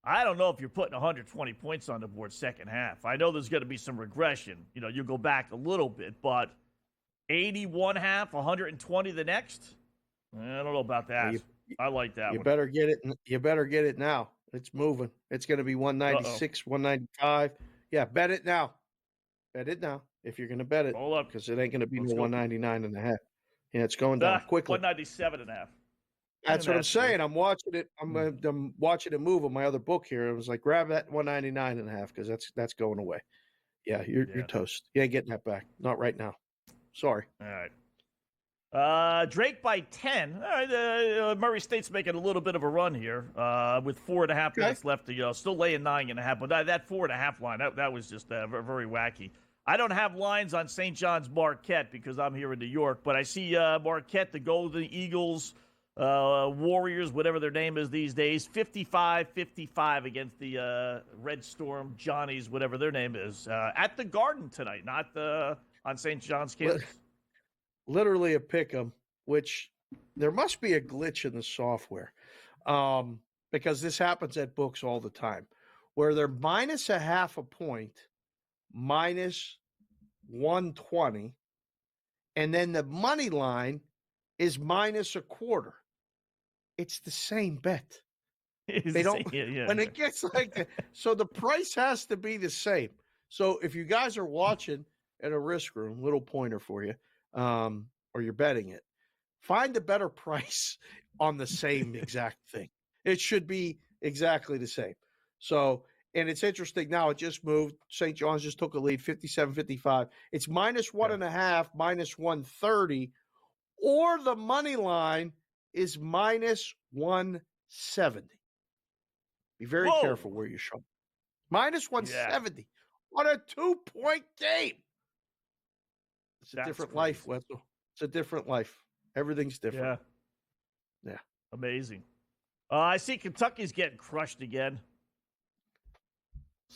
Speaker 5: I don't know if you're putting 120 points on the board second half. I know there's going to be some regression. You know, you go back a little bit, but 81 half, 120 the next? I don't know about that. I like that one.
Speaker 6: You better get it now. It's moving. It's going to be 196, 195. Yeah, bet it now. Bet it now if you're going to bet it.
Speaker 5: Hold up.
Speaker 6: Because it ain't going to be no 199 and a half. Yeah, it's going down quickly.
Speaker 5: 197 and a half.
Speaker 6: That's what I'm saying. I'm watching it. I'm watching it move on my other book here. I was like, grab that 199.5 because that's going away. Yeah, you're toast. You ain't getting that back. Not right now. Sorry.
Speaker 5: All right. Drake by 10. All right, Murray State's making a little bit of a run here with 4.5 minutes left to go. Still laying 9.5, but that 4.5 line, that was just very wacky. I don't have lines on St. John's Marquette because I'm here in New York, but I see Marquette, the Golden Eagles, Warriors, whatever their name is these days, 55-55 against the Red Storm Johnnies, whatever their name is, at the Garden tonight, not on St. John's campus.
Speaker 6: Literally a pick 'em, which there must be a glitch in the software because this happens at books all the time, where they're minus a half a point, minus 120, and then the money line is minus a quarter. It's the same bet. They don't when it gets like that. So the price has to be the same. So if you guys are watching at a risk room, little pointer for you, or you're betting it, find a better price on the same exact thing. It should be exactly the same. So, and it's interesting now, it just moved. St. John's just took a lead, 57-55. It's minus 1.5, minus 130, or the money line is minus 170. Be very careful where you shop. Minus 170 on a 2-point game. It's a different life, Wetzel. It's a different life. Everything's different. Yeah.
Speaker 5: Amazing. I see Kentucky's getting crushed again.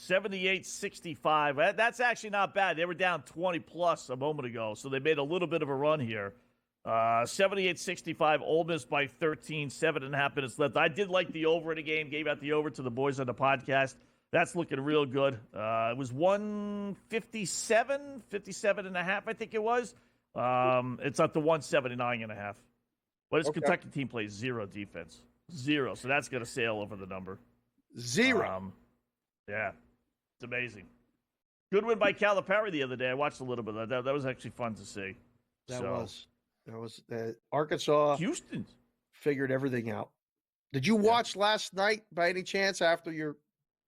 Speaker 5: 78-65. That's actually not bad. They were down 20-plus a moment ago, so they made a little bit of a run here. 78-65, Ole Miss by 13, 7.5 minutes left. I did like the over in the game, gave out the over to the boys on the podcast. That's looking real good. It was 57.5, I think it was. It's up to 179.5. But this Kentucky team plays zero defense. Zero. So that's going to sail over the number.
Speaker 6: Zero.
Speaker 5: Yeah. It's amazing. Good win by Calipari the other day. I watched a little bit of that. That was actually fun to see.
Speaker 6: That was Arkansas.
Speaker 5: Houston
Speaker 6: figured everything out. Did you watch last night by any chance after your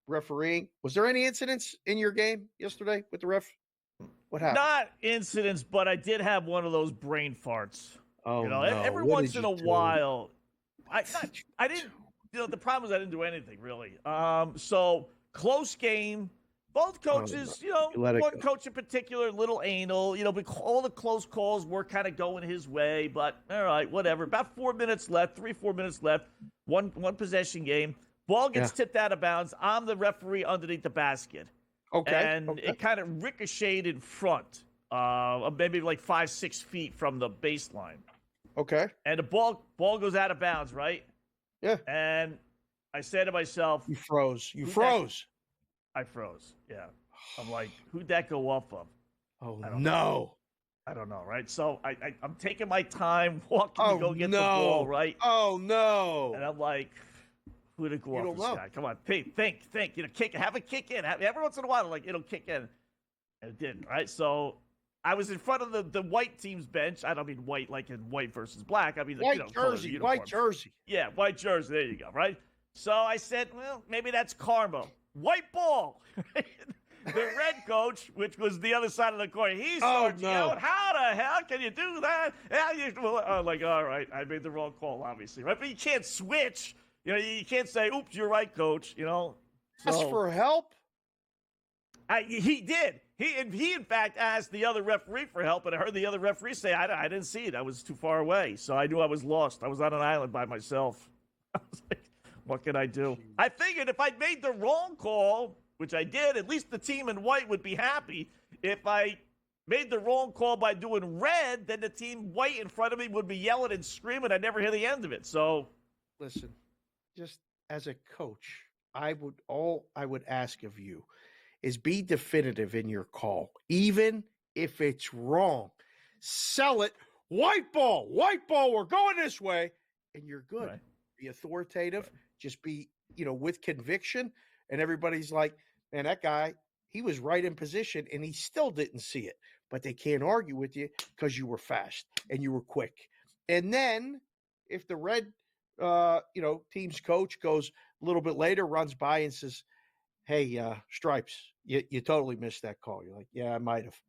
Speaker 6: refereeing? Was there any incidents in your game yesterday with the ref? What happened?
Speaker 5: Not incidents, but I did have one of those brain farts.
Speaker 6: Oh,
Speaker 5: no. Every once in a while. I didn't, the problem is I didn't do anything really. So close game. Both coaches, one coach in particular, a little anal, but all the close calls were kind of going his way. But all right, whatever. About 4 minutes left, 3-4 minutes left. One possession game. Ball gets tipped out of bounds. I'm the referee underneath the basket. And it kind of ricocheted in front, maybe like 5-6 feet from the baseline.
Speaker 6: Okay.
Speaker 5: And the ball goes out of bounds, right?
Speaker 6: Yeah.
Speaker 5: And I said to myself,
Speaker 6: "You froze. You froze."
Speaker 5: I froze. Yeah. I'm like, who'd that go off of?
Speaker 6: Oh, no.
Speaker 5: I don't know, right? So I'm taking my time walking to go get the ball, right?
Speaker 6: Oh, no.
Speaker 5: And I'm like, who'd it go off this guy? Come on, think. Have a kick in. Every once in a while, like, it'll kick in. And it didn't, right? So I was in front of the white team's bench. I don't mean white like in white versus black. I mean,
Speaker 6: white jersey. White jersey.
Speaker 5: Yeah, white jersey. There you go, right? So I said, well, maybe that's karma. White ball. The red coach, which was the other side of the coin, he starts yelling, how the hell can you do that? I'm like, all right, I made the wrong call, obviously, right? But you can't switch. You can't say, oops, you're right, coach, So,
Speaker 6: ask for help?
Speaker 5: He did. He in fact asked the other referee for help, and I heard the other referee say, I didn't see it. I was too far away. So I knew I was lost. I was on an island by myself. I was like, what can I do? I figured if I'd made the wrong call, which I did, at least the team in white would be happy. If I made the wrong call by doing red, then the team white in front of me would be yelling and screaming. I'd never hear the end of it. So,
Speaker 6: listen, just as a coach, I would ask of you is be definitive in your call, even if it's wrong. Sell it. White ball, we're going this way, and you're good. Right. Be authoritative. Just be, with conviction. And everybody's like, man, that guy, he was right in position, and he still didn't see it. But they can't argue with you because you were fast and you were quick. And then if the red team's coach goes a little bit later, runs by and says, "Hey, Stripes, you totally missed that call." You're like, "Yeah, I might have."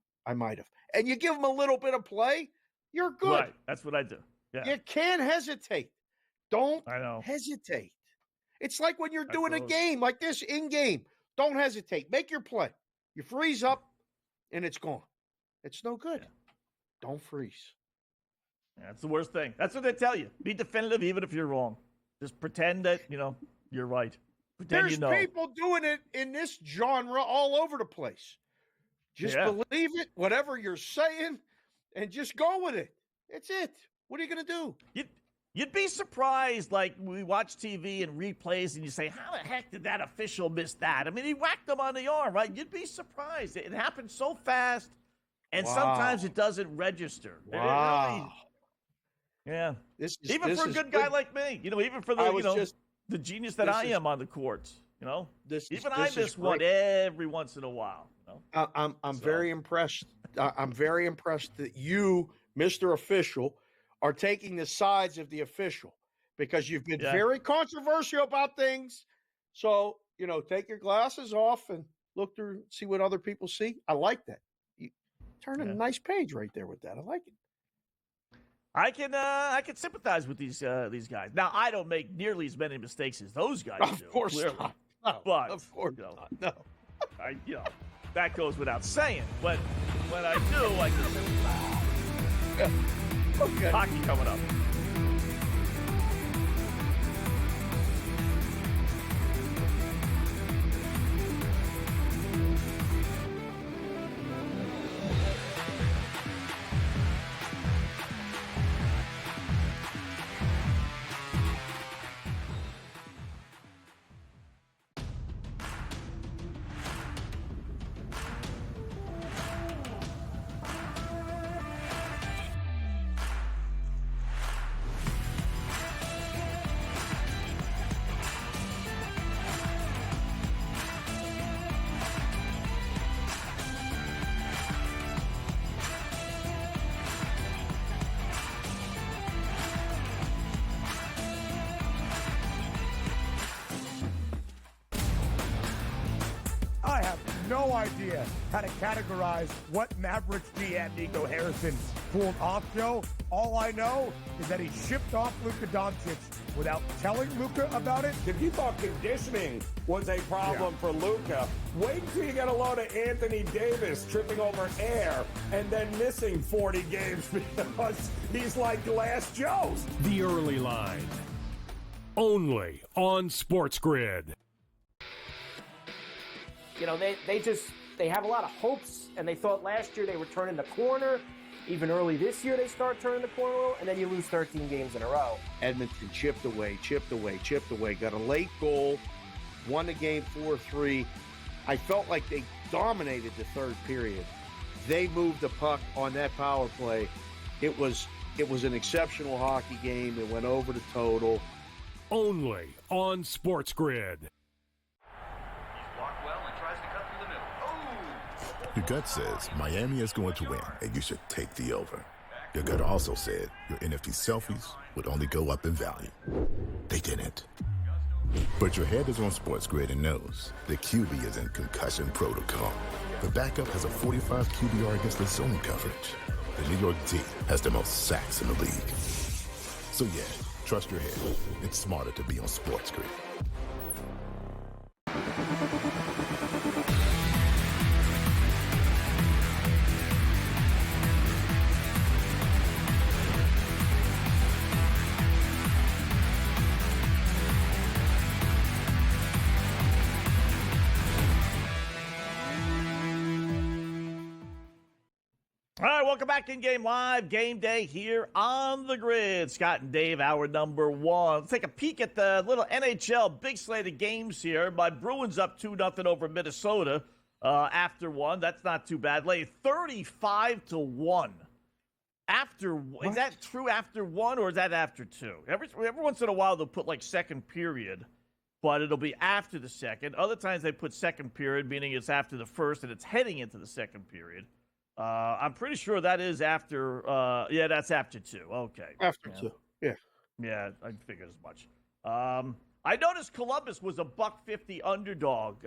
Speaker 6: And you give them a little bit of play, you're good.
Speaker 5: Right. That's what I do. Yeah.
Speaker 6: You can't hesitate. Don't
Speaker 5: I know.
Speaker 6: hesitate. It's like when you're doing a game like this in game. Don't hesitate. Make your play. You freeze up, and it's gone. It's no good.
Speaker 5: Yeah.
Speaker 6: Don't freeze.
Speaker 5: That's the worst thing. That's what they tell you. Be definitive even if you're wrong. Just pretend that, you're right. Pretend
Speaker 6: There's
Speaker 5: you know.
Speaker 6: people doing it in this genre all over the place. Just believe it, whatever you're saying, and just go with it. That's it. What are you going to do?
Speaker 5: You'd be surprised, like, we watch TV and replays, and you say, how the heck did that official miss that? I mean, he whacked him on the arm, right? You'd be surprised. It happened so fast, and sometimes it doesn't register.
Speaker 6: Wow.
Speaker 5: Yeah. Even for a good guy like me, even for the genius that I am on the court, even I miss one every once in a while.
Speaker 6: I'm very impressed. I'm very impressed that you, Mr. Official, are taking the sides of the official because you've been very controversial about things. So, take your glasses off and look through, see what other people see. I like that. You turn in a nice page right there with that. I like it.
Speaker 5: I can sympathize with these guys. Now, I don't make nearly as many mistakes as those guys do.
Speaker 6: Of course not. No,
Speaker 5: but
Speaker 6: of course not. No.
Speaker 5: That goes without saying. But when I do, I can sympathize.
Speaker 6: Okay.
Speaker 5: Hockey coming up.
Speaker 2: I have no idea how to categorize what Mavericks GM Nico Harrison pulled off, Joe. All I know is that he shipped off Luka Doncic without telling Luka about it.
Speaker 13: If you thought conditioning was a problem for Luka, wait until you get a load of Anthony Davis tripping over air and then missing 40 games because he's like Glass Joe's.
Speaker 3: The Early Line. Only on SportsGrid.
Speaker 14: They have a lot of hopes, and they thought last year they were turning the corner. Even early this year, they start turning the corner, and then you lose 13 games in a row.
Speaker 6: Edmonton chipped away, got a late goal, won the game 4-3. I felt like they dominated the third period. They moved the puck on that power play. It was an exceptional hockey game. It went over the total.
Speaker 3: Only on SportsGrid.
Speaker 10: Your gut says Miami is going to win, and you should take the over. Your gut also said your NFT selfies would only go up in value. They didn't. But your head is on SportsGrid and knows the QB is in concussion protocol. The backup has a 45 QBR against the zone coverage. The New York D has the most sacks in the league. So yeah, trust your head. It's smarter to be on SportsGrid.
Speaker 5: All right, welcome back in Game Live. Game Day here on the grid. Scott and Dave, hour number one. Let's take a peek at the little NHL big slate of games here. My Bruins up 2-0 over Minnesota after one. That's not too bad. Lay 35-1. Is that true after one or is that after two? Every once in a while they'll put like second period, but it'll be after the second. Other times they put second period, meaning it's after the first and it's heading into the second period. I'm pretty sure that is after. That's after two. Okay.
Speaker 6: After two. Yeah.
Speaker 5: Yeah, I figured as much. I noticed Columbus was a $1.50 underdog.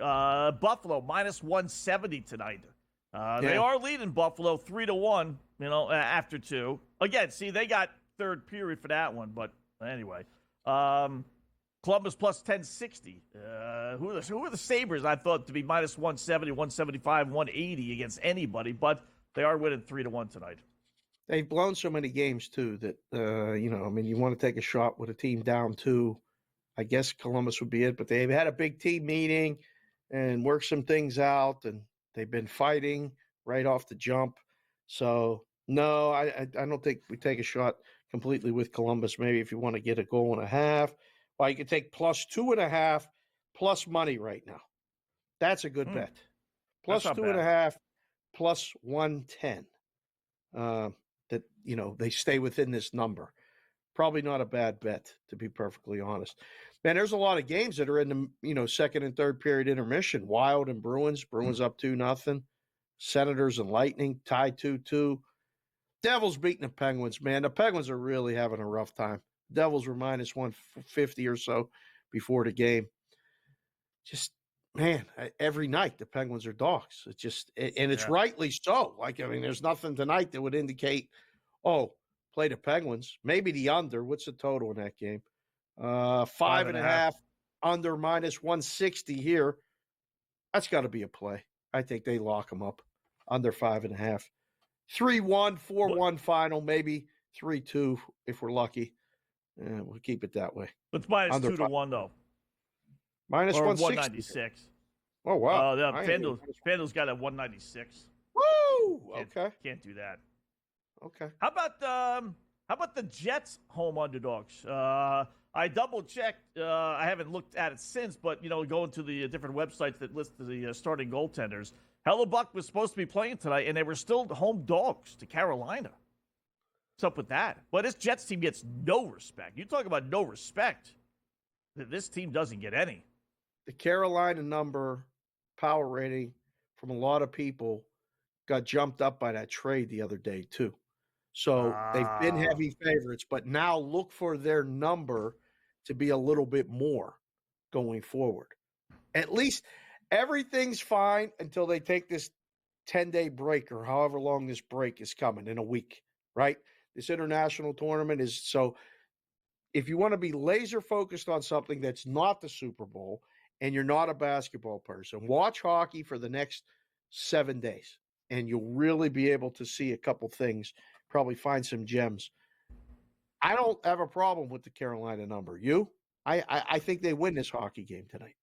Speaker 5: Buffalo minus 170 tonight. They are leading Buffalo 3-1. After 2. Again, see, they got third period for that one. But anyway, Columbus plus 1060. Who are the Sabres? I thought to be minus 170, 175, 180 against anybody, but they are winning 3-1 tonight.
Speaker 6: They've blown so many games too that you want to take a shot with a team down 2. I guess Columbus would be it, but they've had a big team meeting and worked some things out, and they've been fighting right off the jump. So no, I don't think we take a shot completely with Columbus. Maybe if you want to get a goal and a half, well, you could take plus 2.5 plus money right now. That's a good bet. Plus 2.5 plus 110. That they stay within this number. Probably not a bad bet, to be perfectly honest. Man, there's a lot of games that are in the second and third period intermission. Wild and Bruins. Bruins up 2-0. Senators and Lightning tied 2-2. Devils beating the Penguins, man. The Penguins are really having a rough time. Devils were minus 150 or so before the game. Just, man, every night the Penguins are dogs. It's just, and it's rightly so. There's nothing tonight that would indicate, play the Penguins. Maybe the under. What's the total in that game? 5.5 under minus 160 here. That's got to be a play. I think they lock them up under 5.5. 3-1, 4-1 final, maybe 3-2 if we're lucky. We'll keep it that way.
Speaker 5: It's minus under 2-1 though.
Speaker 6: Minus
Speaker 5: or
Speaker 6: 196.
Speaker 5: Oh
Speaker 6: wow!
Speaker 5: FanDuel's got a 196.
Speaker 6: Woo! Okay.
Speaker 5: Can't do that.
Speaker 6: Okay.
Speaker 5: How about the Jets home underdogs? I double checked. I haven't looked at it since, but going to the different websites that list the starting goaltenders. Hellebuck was supposed to be playing tonight, and they were still home dogs to Carolina. What's up with that? But this Jets team gets no respect. You talk about no respect. This team doesn't get any.
Speaker 6: The Carolina number power rating from a lot of people got jumped up by that trade the other day too. So they've been heavy favorites, but now look for their number to be a little bit more going forward. At least everything's fine until they take this 10-day break or however long this break is coming in a week, right? This international tournament is so if you want to be laser focused on something that's not the Super Bowl and you're not a basketball person, watch hockey for the next 7 days and you'll really be able to see a couple things, probably find some gems. I don't have a problem with the Carolina number. You? I think they win this hockey game tonight.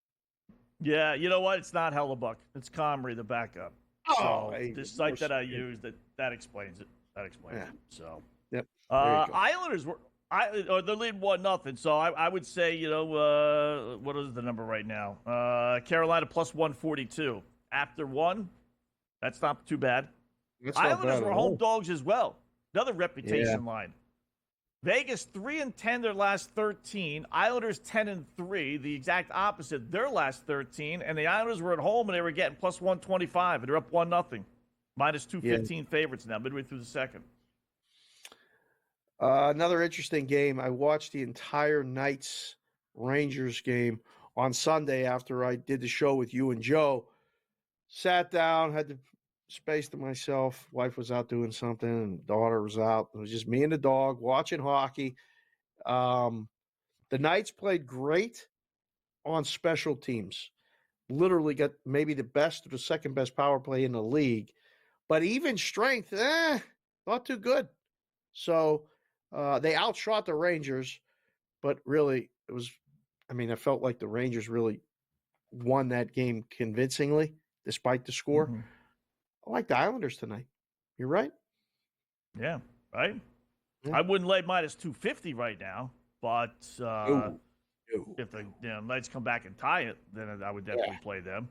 Speaker 5: Yeah, you know what? It's not Hellebuck. It's Comrie, the backup. So the site that I used, that explains it. That explains it. So,
Speaker 6: yep.
Speaker 5: Islanders they're leading 1-0. So I would say, what is the number right now? Carolina plus 142. After 1, that's not too bad. Islanders were home dogs as well. Another reputation line. Vegas 3-10 their last 13. Islanders 10-3, the exact opposite their last 13. And the Islanders were at home and they were getting plus 125, and they're up 1-0. Minus 215 favorites now, midway through the second.
Speaker 6: Another interesting game. I watched the entire Knights Rangers game on Sunday after I did the show with you and Joe. Sat down, had the space to myself. Wife was out doing something, and daughter was out. It was just me and the dog watching hockey. The Knights played great on special teams. Literally got maybe the best or the second best power play in the league. But even strength, not too good. So they outshot the Rangers, but really I felt like the Rangers really won that game convincingly, despite the score. Mm-hmm. I like the Islanders tonight. You're right.
Speaker 5: Yeah, right? Yeah. I wouldn't lay minus 250 right now, but if the Knights come back and tie it, then I would definitely play them.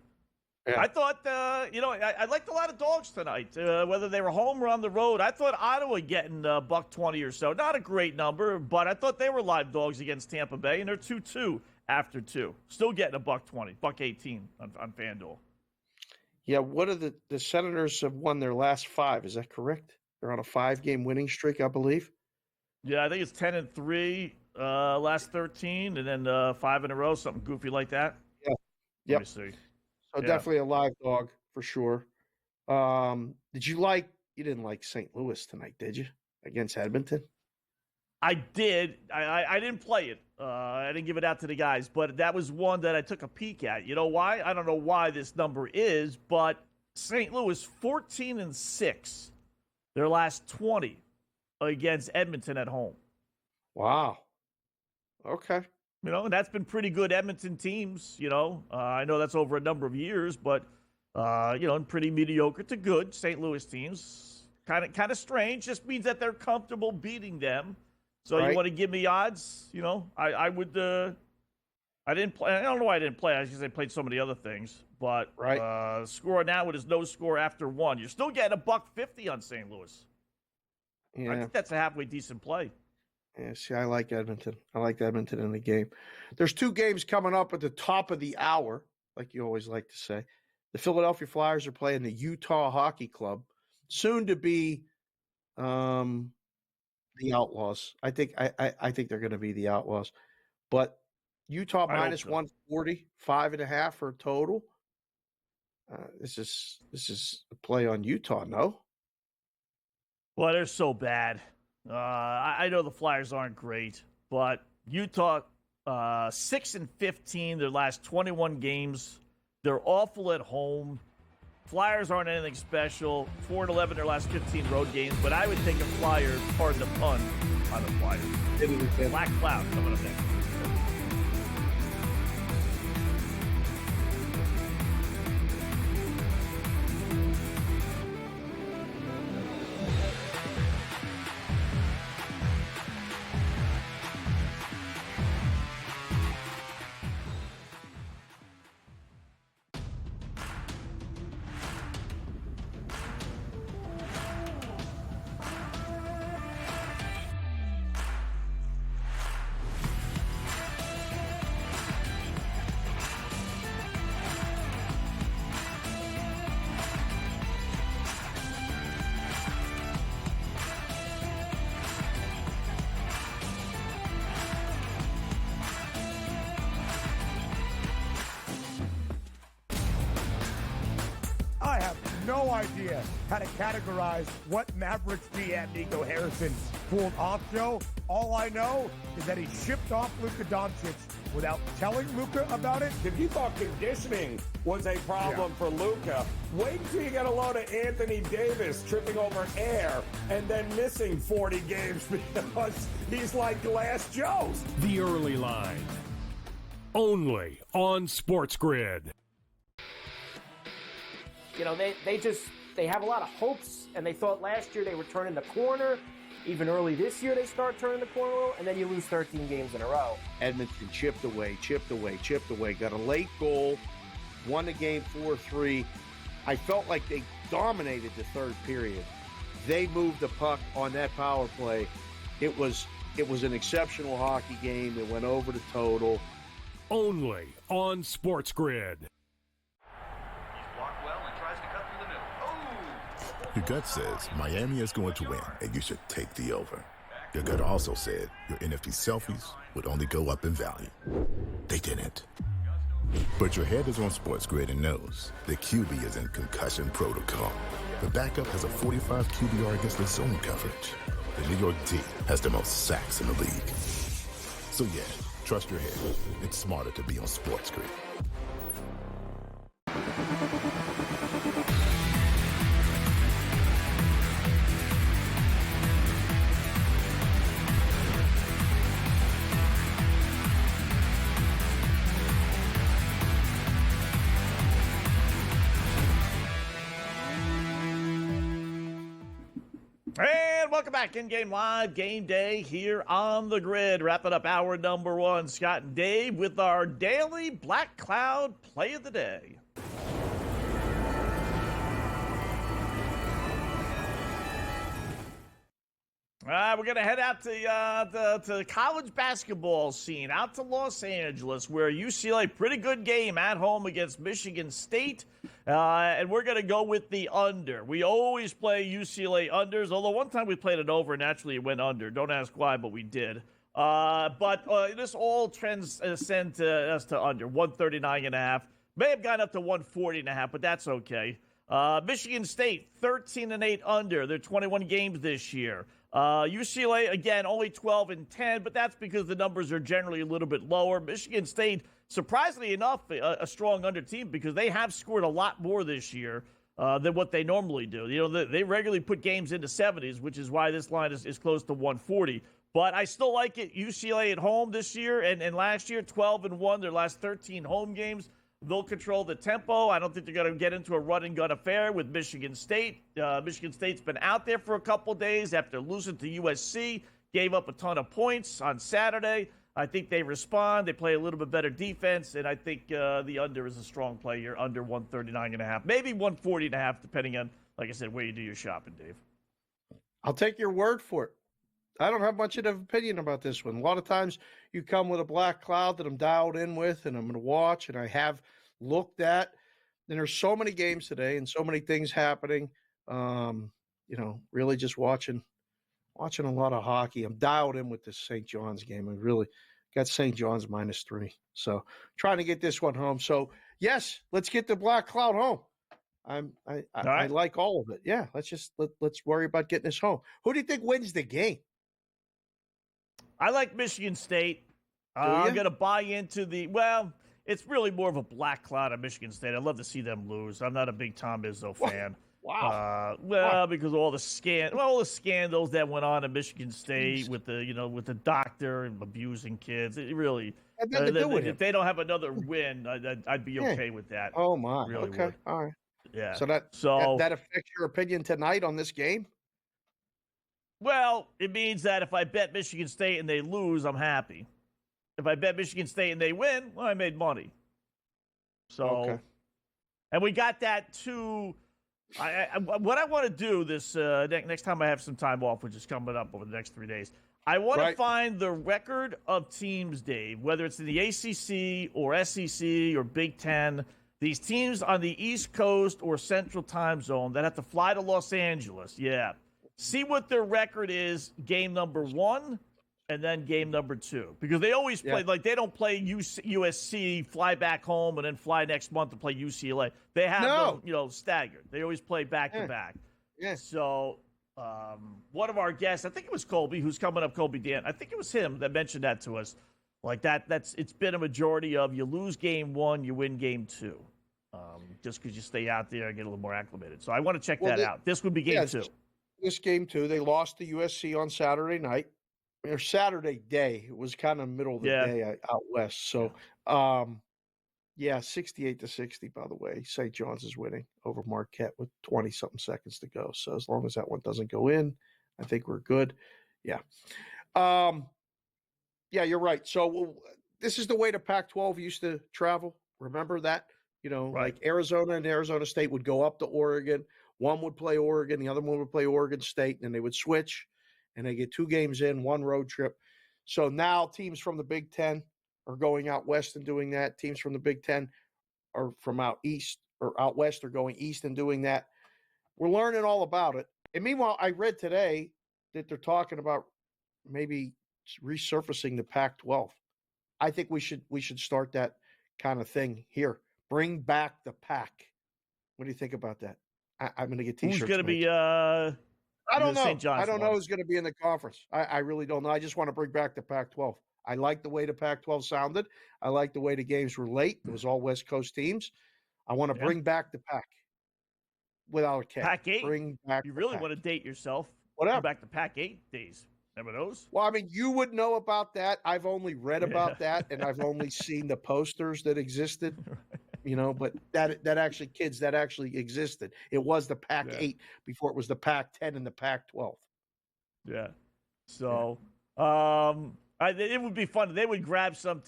Speaker 5: Yeah. I thought, I liked a lot of dogs tonight, whether they were home or on the road. I thought Ottawa getting $120 or so. Not a great number, but I thought they were live dogs against Tampa Bay, and they're 2-2 after 2. Still getting $120, $118 on FanDuel.
Speaker 6: Yeah, what are the Senators have won their last 5? Is that correct? They're on a 5-game winning streak, I believe.
Speaker 5: Yeah, I think it's 10-3. last 13, and then 5 in a row, something goofy like that.
Speaker 6: Yeah.
Speaker 5: Let me see.
Speaker 6: So definitely a live dog for sure. Did you like? You didn't like St. Louis tonight, did you? Against Edmonton.
Speaker 5: I did. I didn't play it. I didn't give it out to the guys, but that was one that I took a peek at. You know why? I don't know why this number is, but St. Louis 14-6, their last 20 against Edmonton at home.
Speaker 6: Wow. Okay.
Speaker 5: You know, and that's been pretty good Edmonton teams. You know, I know that's over a number of years, but you know, pretty mediocre to good St. Louis teams. Kind of strange. Just means that they're comfortable beating them. So
Speaker 6: Right.
Speaker 5: you want to give me odds? You know, I would. I didn't play. I don't know why I didn't play. I just played so many other things. But score now is no score after 1. You're still getting $1.50 on St. Louis.
Speaker 6: Yeah.
Speaker 5: I think that's a halfway decent play.
Speaker 6: Yeah, see, I like Edmonton. I like Edmonton in the game. There's 2 games coming up at the top of the hour, like you always like to say. The Philadelphia Flyers are playing the Utah Hockey Club, soon to be the Outlaws. I think they're going to be the Outlaws. But Utah minus 140, 5.5 for a total. This is a play on Utah, no?
Speaker 5: Well, they're so bad. I know the Flyers aren't great, but Utah 6-15 their last 21 games. They're awful at home. Flyers aren't anything special. 4-11 their last 15 road games, but I would take a Flyer, pardon the pun, on the Flyers. Black Cloud coming up next.
Speaker 2: I have no idea how to categorize what Mavericks GM Nico Harrison pulled off, Joe. All I know is that he shipped off Luka Doncic without telling Luka about it.
Speaker 13: If you thought conditioning was a problem for Luka, wait until you get a load of Anthony Davis tripping over air and then missing 40 games because he's like Glass Joe's.
Speaker 3: The Early Line. Only on SportsGrid.
Speaker 14: You know, they have a lot of hopes, and they thought last year they were turning the corner. Even early this year, they start turning the corner, and then you lose 13 games in a row.
Speaker 6: Edmonton chipped away, got a late goal, won the game 4-3. I felt like they dominated the third period. They moved the puck on that power play. It was an exceptional hockey game. It went over the total.
Speaker 3: Only on SportsGrid.
Speaker 10: Your gut says Miami is going to win, and you should take the over. Your gut also said your NFT selfies would only go up in value. They didn't. But your head is on SportsGrid and knows the QB is in concussion protocol. The backup has a 45 QBR against the zone coverage. The New York D has the most sacks in the league. So yeah, trust your head. It's smarter to be on SportsGrid.
Speaker 5: And welcome back. In-game live, game day here on the grid. Wrapping up hour number 1. Scott and Dave with our daily Black Cloud play of the day. All right, we're going to head out to the college basketball scene, out to Los Angeles, where UCLA, pretty good game at home against Michigan State. And we're going to go with the under. We always play UCLA unders, although one time we played it over, and naturally it went under. Don't ask why, but we did. But this all trends send us to under 139.5. May have gone up to 140.5, but that's okay. Michigan State 13-8 under. They're 21 games this year. UCLA again only 12-10, but that's because the numbers are generally a little bit lower. Michigan State, surprisingly enough, a strong under team because they have scored a lot more this year than what they normally do. You know, they regularly put games into 70s, which is why this line is close to 140. But I still like it. UCLA at home this year and last year, 12-1, their last 13 home games. They'll control the tempo. I don't think they're going to get into a run-and-gun affair with Michigan State. Michigan State's been out there for a couple days after losing to USC, gave up a ton of points on Saturday. I think they respond. They play a little bit better defense, and I think the under is a strong play here, under 139.5, maybe 140.5, depending on, like I said, where you do your shopping, Dave.
Speaker 6: I'll take your word for it. I don't have much of an opinion about this one. A lot of times you come with a black cloud that I'm dialed in with and I'm going to watch, and I have looked at. And there's so many games today and so many things happening. Really just watching a lot of hockey. I'm dialed in with this St. John's game. I really got St. John's -3. So trying to get this one home. So yes, let's get the black cloud home. I like all of it. Yeah, let's worry about getting this home. Who do you think wins the game?
Speaker 5: I like Michigan State. I'm going to buy into it's really more of a black cloud at Michigan State. I'd love to see them lose. I'm not a big Tom Izzo fan.
Speaker 6: Wow.
Speaker 5: Because of all the scandals that went on at Michigan State with the doctor and abusing kids. It really, if they don't have another win, I'd be okay with that.
Speaker 6: Oh my.
Speaker 5: Really
Speaker 6: okay.
Speaker 5: would.
Speaker 6: All right.
Speaker 5: Yeah.
Speaker 6: So that affects your opinion tonight on this game?
Speaker 5: Well, it means that if I bet Michigan State and they lose, I'm happy. If I bet Michigan State and they win, well, I made money. So, and we got that too. What I want to do this next time I have some time off, which is coming up over the next 3 days, I want to find the record of teams, Dave, whether it's in the ACC or SEC or Big Ten, these teams on the East Coast or Central Time Zone that have to fly to Los Angeles. Yeah. See what their record is game number 1 and then game number 2. Because they always play, they don't play USC, fly back home, and then fly next month to play UCLA. They have them, staggered. They always play back-to-back.
Speaker 6: Yeah.
Speaker 5: So one of our guests, I think it was Colby, who's coming up, Colby Dan. I think it was him that mentioned that to us. Like it's been a majority of you lose game 1, you win game 2. Just because you stay out there and get a little more acclimated. So I want to check that out. This would be game 2.
Speaker 6: This game 2, they lost to USC on Saturday night. Or Saturday day. It was kind of middle of the day out west. So, 68-60, by the way. St. John's is winning over Marquette with 20-something seconds to go. So as long as that one doesn't go in, I think we're good. Yeah. You're right. So this is the way the Pac-12 used to travel. Remember that? Like Arizona and Arizona State would go up to Oregon. One would play Oregon, the other one would play Oregon State, and then they would switch, and they get 2 games in, 1 road trip. So now teams from the Big Ten are going out west and doing that. Teams from the Big Ten are from out east or out west are going east and doing that. We're learning all about it. And meanwhile, I read today that they're talking about maybe resurfacing the Pac-12. I think we should start that kind of thing here. Bring back the Pac. What do you think about that? I'm going to get T-shirts.
Speaker 5: Who's going to be?
Speaker 6: I don't know. I don't know who's going to be in the conference. I really don't know. I just want to bring back the Pac-12. I like the way the Pac-12 sounded. I like the way the games were late. It was all West Coast teams. I want to bring back the Pac without a K.
Speaker 5: Pac-8.
Speaker 6: Bring back.
Speaker 5: You really want to date yourself?
Speaker 6: Whatever.
Speaker 5: Bring back the Pac-8 days. Remember those?
Speaker 6: Well, I mean, you would know about that. I've only read about that, and I've only seen the posters that existed. But that actually existed. It was the Pac-8 before it was the Pac-10 and the Pac-12.
Speaker 5: Yeah. So, it would be fun. They would grab some.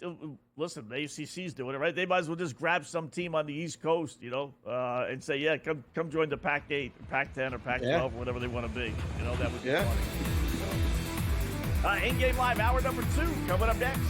Speaker 5: Listen, the ACC's doing it, right? They might as well just grab some team on the East Coast, and say, come join the Pac-8, Pac-10, or Pac-12, or whatever they want to be. That would be funny. In-game live, hour number 2, coming up next.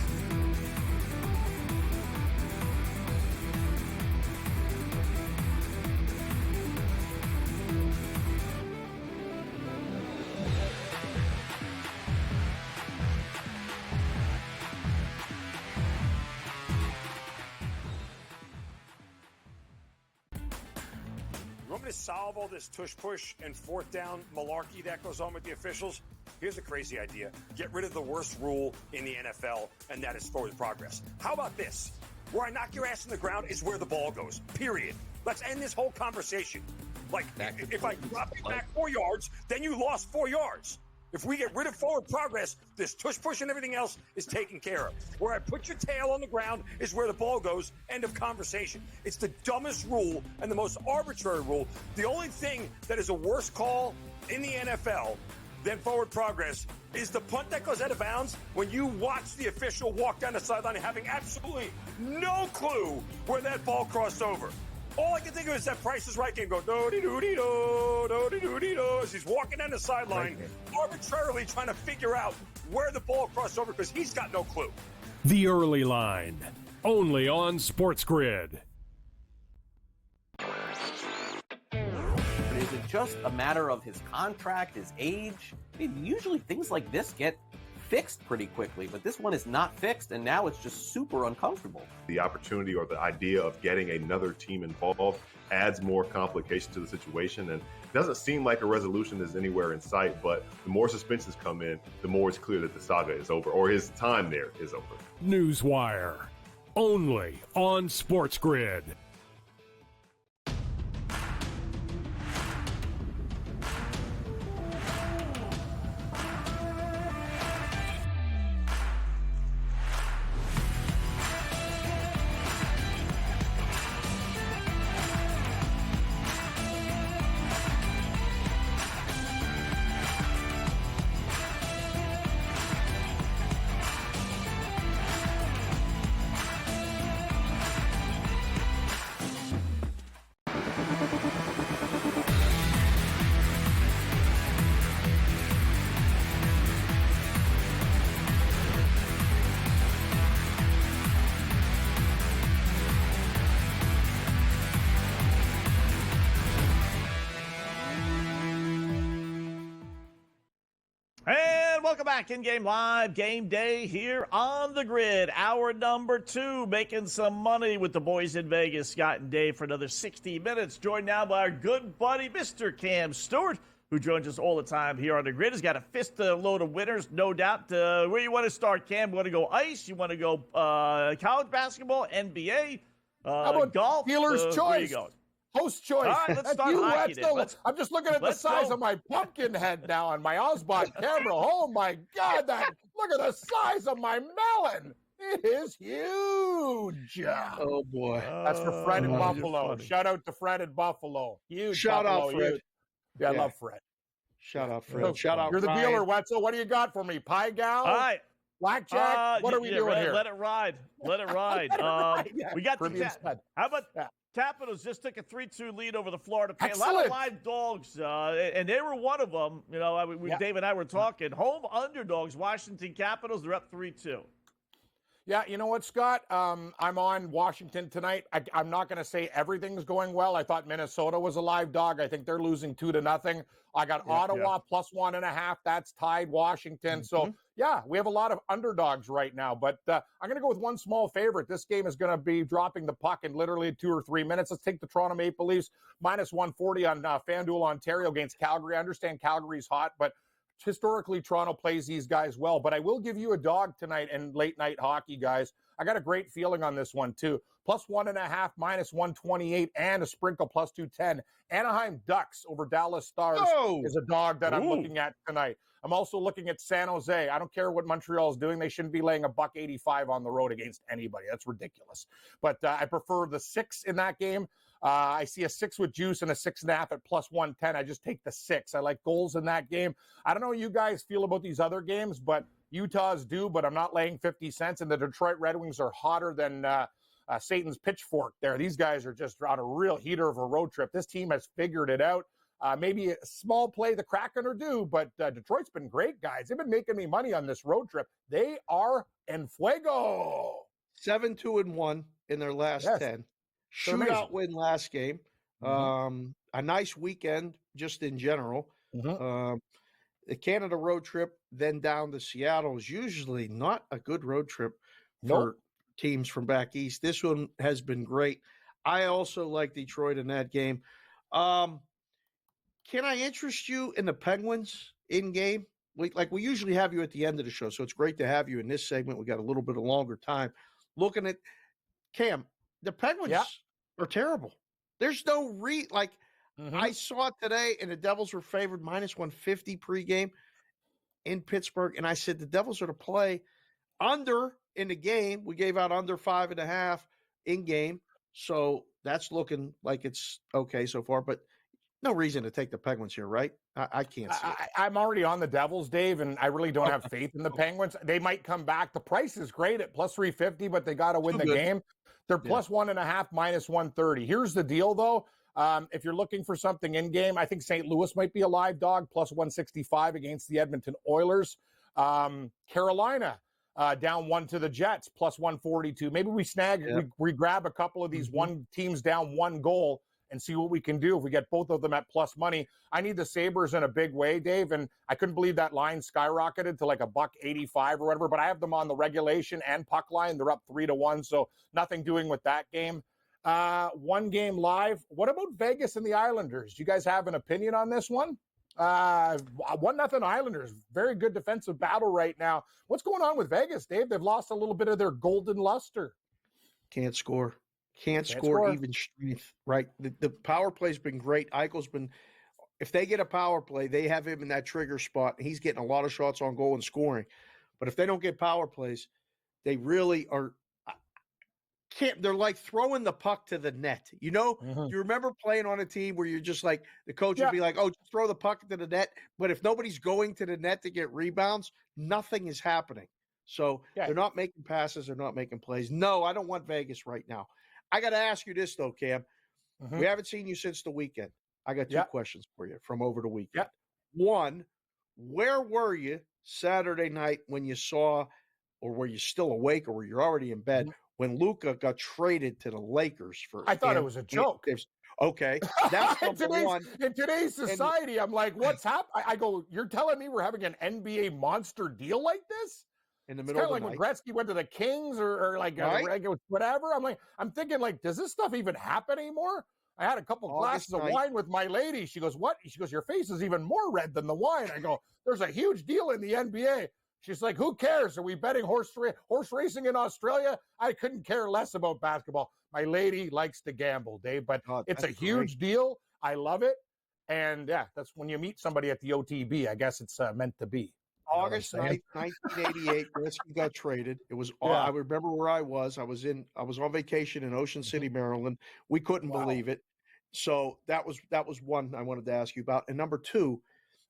Speaker 4: You want me to solve all this tush-push and fourth down malarkey that goes on with the officials? Here's a crazy idea. Get rid of the worst rule in the NFL, and that is forward progress. How about this? Where I knock your ass in the ground is where the ball goes, period. Let's end this whole conversation. Like, if I drop you back 4 yards, then you lost 4 yards. If we get rid of forward progress, this tush-push and everything else is taken care of. Where I put your tail on the ground is where the ball goes. End of conversation. It's the dumbest rule and the most arbitrary rule. The only thing that is a worse call in the NFL than forward progress is the punt that goes out of bounds when you watch the official walk down the sideline having absolutely no clue where that ball crossed over. All I can think of is that Price is Right game go do-de-do-de-do, do-de-do-de-do, as he's walking down the sideline, arbitrarily trying to figure out where the ball crossed over because he's got no clue.
Speaker 3: The Early Line, only on SportsGrid.
Speaker 11: But is it just a matter of his contract, his age? I mean, usually things like this get fixed pretty quickly, but this one is not fixed, and now it's just super uncomfortable.
Speaker 12: The opportunity or the idea of getting another team involved adds more complication to the situation, and it doesn't seem like a resolution is anywhere in sight, but the more suspensions come in, the more it's clear that the saga is over, or his time there is over.
Speaker 3: Newswire, only on SportsGrid.
Speaker 5: And welcome back. In-game live game day here on the grid. Hour number 2, making some money with the boys in Vegas, Scott and Dave, for another 60 minutes. Joined now by our good buddy, Mr. Cam Stewart, who joins us all the time here on the grid. He's got a fist load of winners, no doubt. Where you want to start, Cam? You want to go ice? You want to go college basketball, NBA,
Speaker 2: How about
Speaker 5: golf?
Speaker 2: Dealer's
Speaker 5: Where
Speaker 2: choice?
Speaker 5: you going?
Speaker 2: Host choice.
Speaker 5: All right, let's
Speaker 2: That's
Speaker 5: start
Speaker 2: you,
Speaker 5: hockey
Speaker 2: Wetzel.
Speaker 5: then.
Speaker 2: I'm just looking at the size of my pumpkin head now on my Osbot camera. Oh my God! Look at the size of my melon. It is huge.
Speaker 6: Oh boy,
Speaker 2: that's for Fred in Buffalo. Shout out to Fred in Buffalo. Huge.
Speaker 6: Shout
Speaker 2: Buffalo,
Speaker 6: out, Fred.
Speaker 2: huge. Yeah, I love Fred.
Speaker 6: Shout out, Fred. Shout out.
Speaker 2: You're the
Speaker 6: Ryan.
Speaker 2: dealer, Wetzel. What do you got for me? Pie gal?
Speaker 5: All right.
Speaker 2: Blackjack? What are we doing here?
Speaker 5: Let it ride. Let it ride. We got the how about Capitals just took a 3-2 lead over the Florida Panthers. A lot of live dogs, and they were one of them. You know, Dave and I were talking. Home underdogs, Washington Capitals, they're up 3-2.
Speaker 2: Yeah, you know what, Scott? I'm on Washington tonight. I'm not going to say everything's going well. I thought Minnesota was a live dog. I think they're losing 2-0. I got Ottawa plus 1.5. That's tied Washington. So, yeah, we have a lot of underdogs right now. But I'm going to go with one small favorite. This game is going to be dropping the puck in literally 2 or 3 minutes. Let's take the Toronto Maple Leafs minus 140 on FanDuel Ontario against Calgary. I understand Calgary's hot, but historically, Toronto plays these guys well, but I will give you a dog tonight in late night hockey, guys. I got a great feeling on this one, too. Plus 1.5, minus 128, and a sprinkle plus 210. Anaheim Ducks over Dallas Stars is a dog that I'm looking at tonight. I'm also looking at San Jose. I don't care what Montreal is doing. They shouldn't be laying $1.85 on the road against anybody. That's ridiculous. But I prefer the 6 in that game. I see a 6 with juice and a 6.5 at plus 110. I just take the 6. I like goals in that game. I don't know how you guys feel about these other games, but Utah's do, but I'm not laying 50 cents. And the Detroit Red Wings are hotter than Satan's pitchfork there. These guys are just on a real heater of a road trip. This team has figured it out. Maybe a small play the Kraken are due, but Detroit's been great, guys. They've been making me money on this road trip. They are en fuego.
Speaker 6: 7-2-1 in their last 10. Shootout win last game. A nice weekend just in general. The Canada road trip, then down to Seattle, is usually not a good road trip for teams from back east. This one has been great. I also like Detroit in that game. Can I interest you in the Penguins in game? We usually have you at the end of the show, so it's great to have you in this segment. We got a little bit of longer time looking at Cam. The Penguins are terrible. There's no I saw it today, and the Devils were favored -150 pregame in Pittsburgh, and I said the Devils are to play under in the game. We gave out under 5.5 in game, so that's looking like it's okay so far. But no reason to take the Penguins here, right? I can't see it.
Speaker 15: I'm already on the Devils, Dave, and I really don't have faith in the Penguins. They might come back. The price is great at +350, but they got to win the game. They're +1.5, -130. Here's the deal, though. If you're looking for something in game, I think St. Louis might be a live dog, +165 against the Edmonton Oilers. Carolina down 1 to the Jets, +142. Maybe we we grab a couple of these teams down 1 goal and see what we can do if we get both of them at plus money. I need the Sabres in a big way, Dave, and I couldn't believe that line skyrocketed to like $1.85 or whatever, but I have them on the regulation and puck line. They're up 3-1, so nothing doing with that game. 1 game live. What about Vegas and the Islanders? Do you guys have an opinion on this one? 1-0 Islanders. Very good defensive battle right now. What's going on with Vegas, Dave? They've lost a little bit of their golden luster.
Speaker 6: Can't score. Can't score even strength, right? The power play's been great. Eichel's been, if they get a power play, they have him in that trigger spot. He's getting a lot of shots on goal and scoring. But if they don't get power plays, they really are, they're like throwing the puck to the net. You know, you remember playing on a team where you're just like, the coach would be like, oh, just throw the puck to the net. But if nobody's going to the net to get rebounds, nothing is happening. So they're not making passes. They're not making plays. No, I don't want Vegas right now. I got to ask you this, though, Cam. We haven't seen you since the weekend. I got 2 questions for you from over the weekend. One, where were you Saturday night when you saw, or were you still awake, or were you already in bed, when Luka got traded to the Lakers for?
Speaker 15: I thought it was a joke.
Speaker 6: Okay. That's
Speaker 15: in today's society, I'm like, what's happening? I go, you're telling me we're having an NBA monster deal like this?
Speaker 6: In the middle of the night.
Speaker 15: When Gretzky went to the Kings or whatever. I'm thinking, like, does this stuff even happen anymore? I had a couple glasses of wine with my lady. She goes, what? She goes, your face is even more red than the wine. I go, there's a huge deal in the NBA. She's like, who cares? Are we betting horse racing in Australia? I couldn't care less about basketball. My lady likes to gamble, Dave, but it's a huge deal. I love it. And that's when you meet somebody at the OTB. I guess it's meant to be.
Speaker 6: August 9th, 1988, Gretzky got traded. It was I remember where I was. I was on vacation in Ocean City, Maryland. We couldn't believe it. So that was one I wanted to ask you about. And number 2,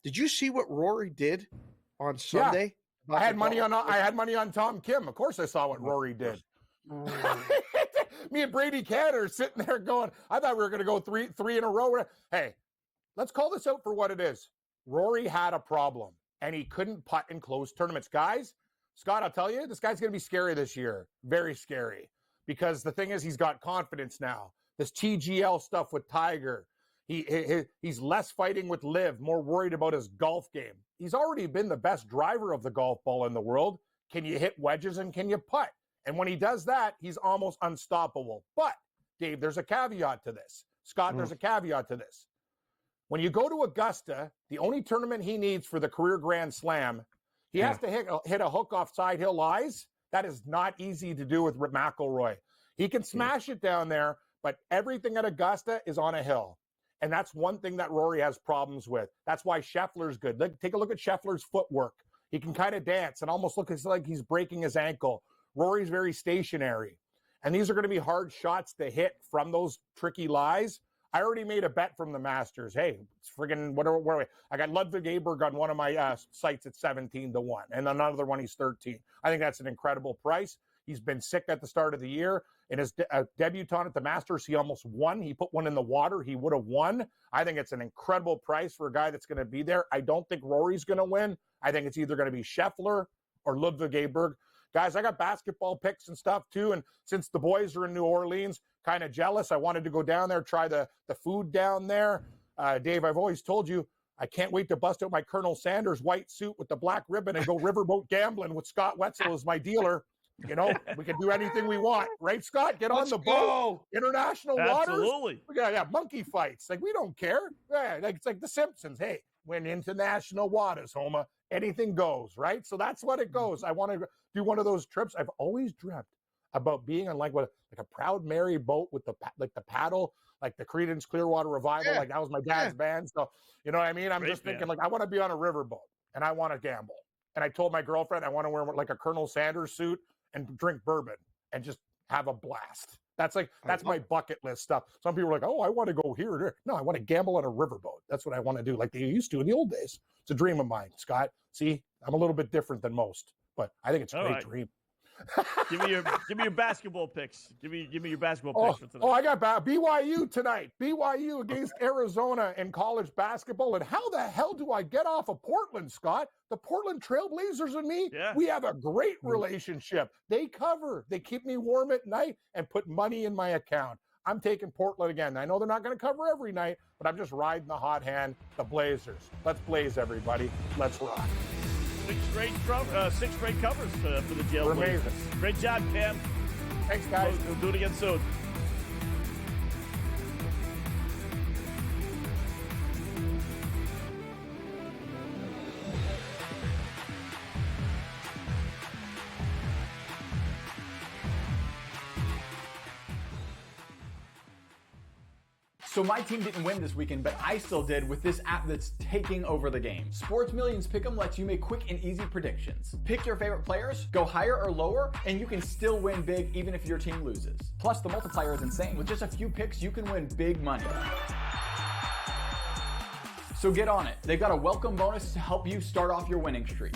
Speaker 6: did you see what Rory did on Sunday?
Speaker 15: Yeah. I had money on Tom Kim. Of course I saw what Rory did. Me and Brady Cantor are sitting there going, I thought we were going to go three in a row. Hey, let's call this out for what it is. Rory had a problem. And he couldn't putt in close tournaments. Guys, Scott, I'll tell you, this guy's going to be scary this year. Very scary. Because the thing is, he's got confidence now. This TGL stuff with Tiger. He's less fighting with Liv, more worried about his golf game. He's already been the best driver of the golf ball in the world. Can you hit wedges and can you putt? And when he does that, he's almost unstoppable. But, Dave, there's a caveat to this. Scott, there's a caveat to this. When you go to Augusta, the only tournament he needs for the career Grand Slam, he has to hit a hook off Side Hill Lies. That is not easy to do with McIlroy. He can smash it down there, but everything at Augusta is on a hill. And that's one thing that Rory has problems with. That's why Scheffler's good. Take a look at Scheffler's footwork. He can kind of dance and almost look like he's breaking his ankle. Rory's very stationary. And these are going to be hard shots to hit from those tricky lies. I already made a bet from the Masters. Hey, it's friggin' whatever. I got Ludwig Aberg on one of my sites at 17-1, and another one he's 13. I think that's an incredible price. He's been sick at the start of the year. In his debutant at the Masters, he almost won. He put one in the water. He would have won. I think it's an incredible price for a guy that's going to be there. I don't think Rory's going to win. I think it's either going to be Scheffler or Ludwig Aberg. Guys, I got basketball picks and stuff too. And since the boys are in New Orleans, kind of jealous. I wanted to go down there, try the food down there. Dave, I've always told you, I can't wait to bust out my Colonel Sanders white suit with the black ribbon and go riverboat gambling with Scott Wetzel as my dealer. You know, we can do anything we want, right, Scott? Get on the boat. International waters.
Speaker 5: Absolutely.
Speaker 15: We got monkey fights. Like, we don't care. Yeah, like, it's like The Simpsons. Hey, when international waters, Homa, anything goes, right? So that's what it goes. I want to do one of those trips. I've always dreamt about being on like a Proud Mary boat with the paddle, like the Creedence Clearwater Revival. Like that was my dad's band. So you know what I mean? I'm just thinking like I want to be on a riverboat and I want to gamble. And I told my girlfriend I want to wear like a Colonel Sanders suit and drink bourbon and just have a blast. That's my bucket list stuff. Some people are like, oh, I want to go here or there. No, I want to gamble on a riverboat. That's what I want to do, like they used to in the old days. It's a dream of mine, Scott. See, I'm a little bit different than most, but I think it's a great dream.
Speaker 5: Give me your basketball picks. Give me your basketball picks for tonight.
Speaker 15: Oh, I got BYU tonight. BYU against Arizona in college basketball. And how the hell do I get off of Portland, Scott? The Portland Trailblazers and me, we have a great relationship. They cover. They keep me warm at night and put money in my account. I'm taking Portland again. I know they're not going to cover every night, but I'm just riding the hot hand, the Blazers. Let's blaze, everybody. Let's rock.
Speaker 5: Six straight covers for the Jail Blazers. Great job, Cam.
Speaker 15: Thanks, guys.
Speaker 5: We'll do it again soon.
Speaker 7: So my team didn't win this weekend, but I still did with this app that's taking over the game. Sports Millions Pick'em lets you make quick and easy predictions. Pick your favorite players, go higher or lower, and you can still win big even if your team loses. Plus, the multiplier is insane. With just a few picks, you can win big money. So get on it. They've got a welcome bonus to help you start off your winning streak.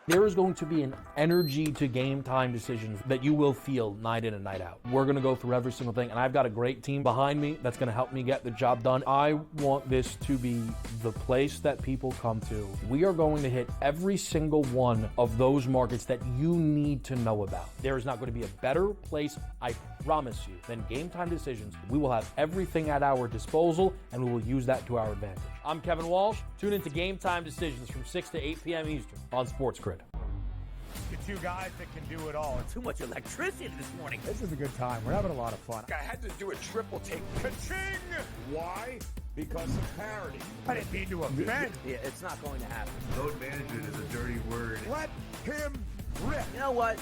Speaker 8: There is going to be an energy to game time decisions that you will feel night in and night out. We're going to go through every single thing, and I've got a great team behind me that's going to help me get the job done. I want this to be the place that people come to. We are going to hit every single one of those markets that you need to know about. There is not going to be a better place, I promise you, than Game Time Decisions. We will have everything at our disposal, and we will use that to our advantage. I'm Kevin Walsh. Tune into Game Time Decisions from 6 to 8 p.m. Eastern on SportsGrid.
Speaker 2: The two guys that can do it all.
Speaker 1: Too much electricity this morning.
Speaker 2: This is a good time. We're having a lot of fun.
Speaker 13: I had to do a triple take. Ka-ching! Why? Because of parity.
Speaker 2: I didn't mean to offend.
Speaker 1: Yeah, it's not going to happen.
Speaker 9: Load management is a dirty word.
Speaker 2: Let him rip.
Speaker 1: You know what?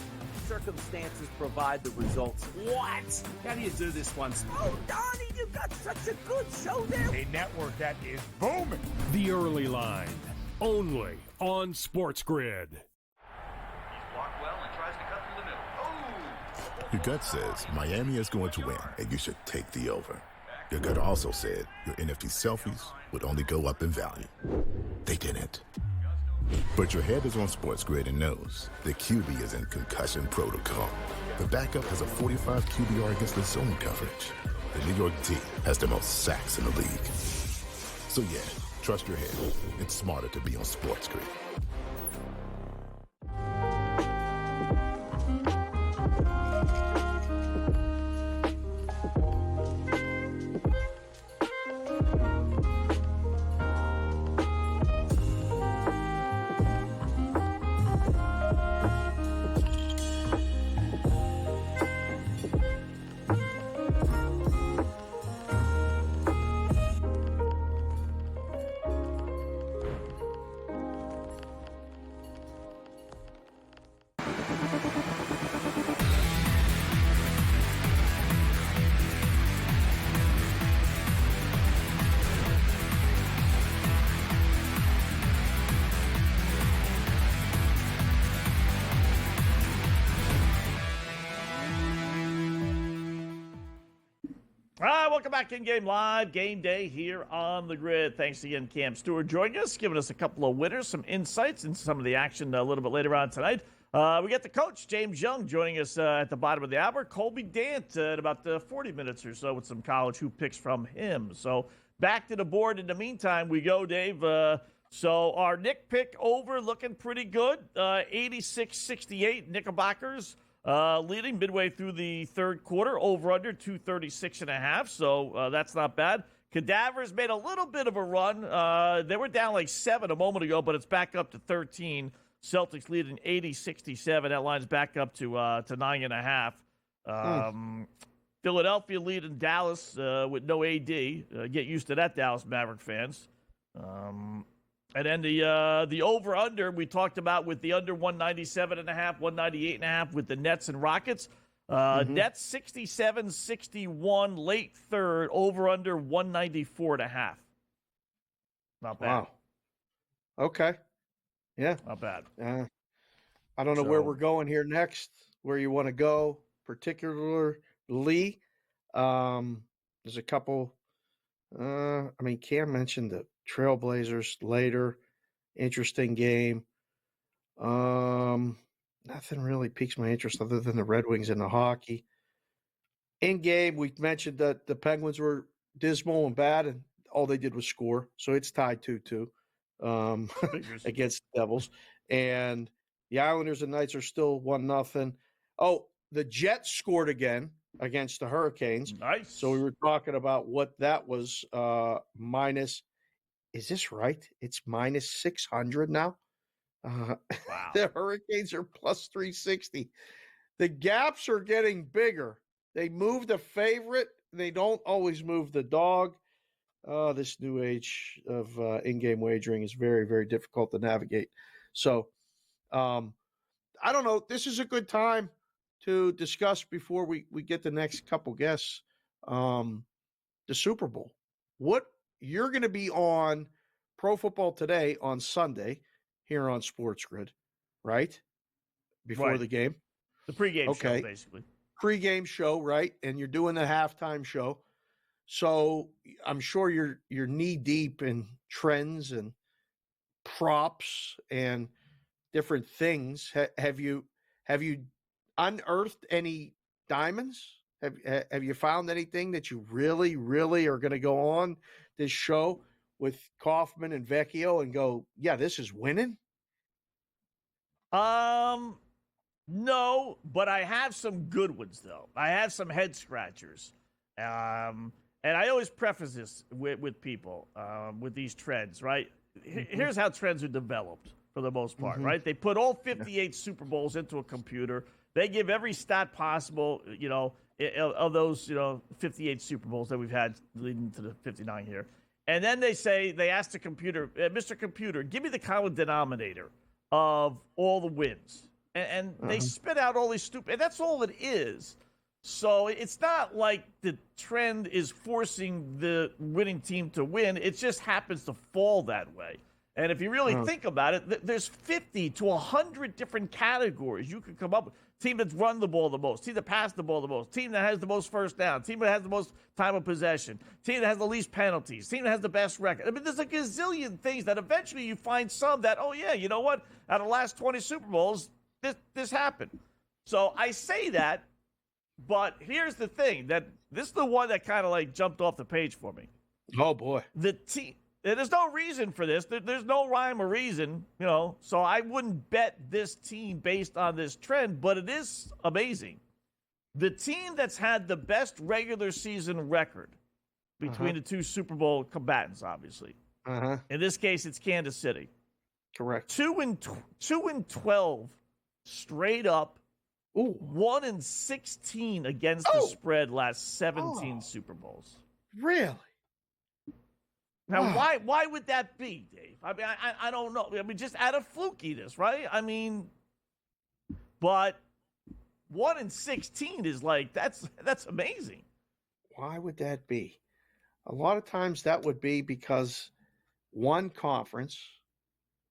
Speaker 1: Circumstances provide the results. What?
Speaker 9: How do you do this one?
Speaker 1: Oh, Donnie, you got such a good show there.
Speaker 2: A network that is booming.
Speaker 3: The Early Line, only on SportsGrid.
Speaker 10: Your gut says Miami is going to win, and you should take the over. Your gut also said your NFT selfies would only go up in value. They didn't. But your head is on SportsGrid and knows the QB is in concussion protocol. The backup has a 45 QBR against the zone coverage. The New York D has the most sacks in the league. So yeah, trust your head. It's smarter to be on SportsGrid.
Speaker 5: Welcome back in Game Live, Game Day here on the Grid. Thanks again, Cam Stewart, joining us, giving us a couple of winners, some insights into some of the action a little bit later on tonight. We got the coach, James Young, joining us at the bottom of the hour. Colby Dant at about 40 minutes or so with some college hoop picks from him. So back to the board. In the meantime, we go, Dave. So our Nick pick over looking pretty good. 86-68 Knickerbockers. Leading midway through the third quarter, over under 236.5. So that's not bad. Cadavers made a little bit of a run. They were down like 7 a moment ago, but it's back up to 13. Celtics leading 80-67. That line's back up to 9.5. Philadelphia leading Dallas with no AD. Get used to that, Dallas Maverick fans. And then the over-under we talked about with the under 197.5, 198.5 with the Nets and Rockets. Nets 67-61, late third, over-under 194.5. Not bad.
Speaker 6: Wow. Okay. Yeah.
Speaker 5: Not bad.
Speaker 6: I don't know where we're going here next, where you want to go particularly. There's a couple. Cam mentioned the Trailblazers later. Interesting game. Nothing really piques my interest other than the Red Wings and the hockey. In game, we mentioned that the Penguins were dismal and bad, and all they did was score. So it's tied 2-2 against the Devils. And the Islanders and Knights are still 1-0. Oh, the Jets scored again against the Hurricanes.
Speaker 5: Nice.
Speaker 6: So we were talking about what that was minus. Is this right? It's minus 600 now.
Speaker 5: Wow.
Speaker 6: The Hurricanes are plus 360. The gaps are getting bigger. They move the favorite. They don't always move the dog. This new age of in-game wagering is very, very difficult to navigate. So, I don't know. This is a good time to discuss before we get the next couple guests. The Super Bowl. What you're going to be on Pro Football Today on Sunday here on SportsGrid, right? Before the game.
Speaker 5: The pregame show, basically.
Speaker 6: Pregame show, right? And you're doing the halftime show. So I'm sure you're knee deep in trends and props and different things. Have you unearthed any diamonds? Have you found anything that you really, really are going to go on this show with Kaufman and Vecchio and go, yeah, this is winning?
Speaker 5: No, but I have some good ones, though. I have some head scratchers. And I always preface this with people, with these trends, right? Here's how trends are developed for the most part, right? They put all 58 Super Bowls into a computer. They give every stat possible, of those, 58 Super Bowls that we've had leading to the 59 here. And then they ask the computer, Mr. Computer, give me the common denominator of all the wins. And they spit out all these stupid, and that's all it is. So it's not like the trend is forcing the winning team to win. It just happens to fall that way. And if you really think about it, there's 50 to 100 different categories you could come up with. Team that's run the ball the most, team that passed the ball the most, team that has the most first down, team that has the most time of possession, team that has the least penalties, team that has the best record. I mean, there's a gazillion things that eventually you find some that, oh yeah, you know what? Out of the last 20 Super Bowls, this happened. So I say that, but here's the thing, that this is the one that kind of like jumped off the page for me.
Speaker 6: Oh boy.
Speaker 5: The team. There's no reason for this. There's no rhyme or reason, so I wouldn't bet this team based on this trend, but it is amazing. The team that's had the best regular season record between the two Super Bowl combatants, obviously. In this case, it's Kansas City.
Speaker 6: Correct.
Speaker 5: 2-12 straight up. 1-16 against the spread last 17 Super Bowls.
Speaker 6: Really?
Speaker 5: Now, why would that be, Dave? I mean, I don't know. I mean, just out of flukiness, right? I mean, but 1-16 is like, that's amazing.
Speaker 6: Why would that be? A lot of times that would be because one conference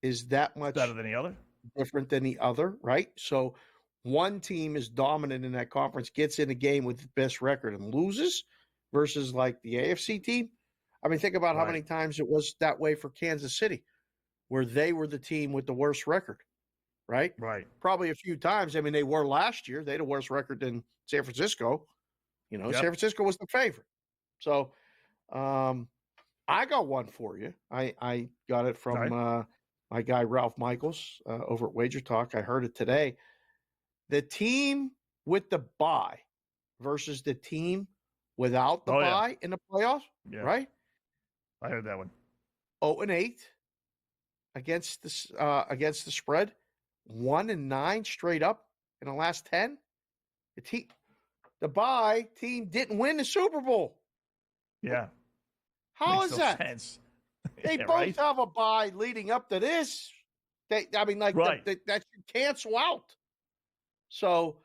Speaker 6: is that much
Speaker 5: better than the other,
Speaker 6: different than the other, right? So one team is dominant in that conference, gets in a game with the best record and loses versus like the AFC team. I mean, think about how many times it was that way for Kansas City, where they were the team with the worst record, right?
Speaker 5: Right.
Speaker 6: Probably a few times. I mean, they were last year. They had a worse record than San Francisco. San Francisco was the favorite. So I got one for you. I got it from my guy, Ralph Michaels, over at Wager Talk. I heard it today. The team with the bye versus the team without the bye in the playoffs, right?
Speaker 5: I heard that one.
Speaker 6: 0-8 against the spread. 1-9 straight up in the last 10. The bye team didn't win the Super Bowl.
Speaker 5: Yeah.
Speaker 6: How
Speaker 5: Makes
Speaker 6: is
Speaker 5: no
Speaker 6: that?
Speaker 5: sense.
Speaker 6: They
Speaker 5: Yeah,
Speaker 6: both
Speaker 5: right?
Speaker 6: have a bye leading up to this. That should cancel out. So,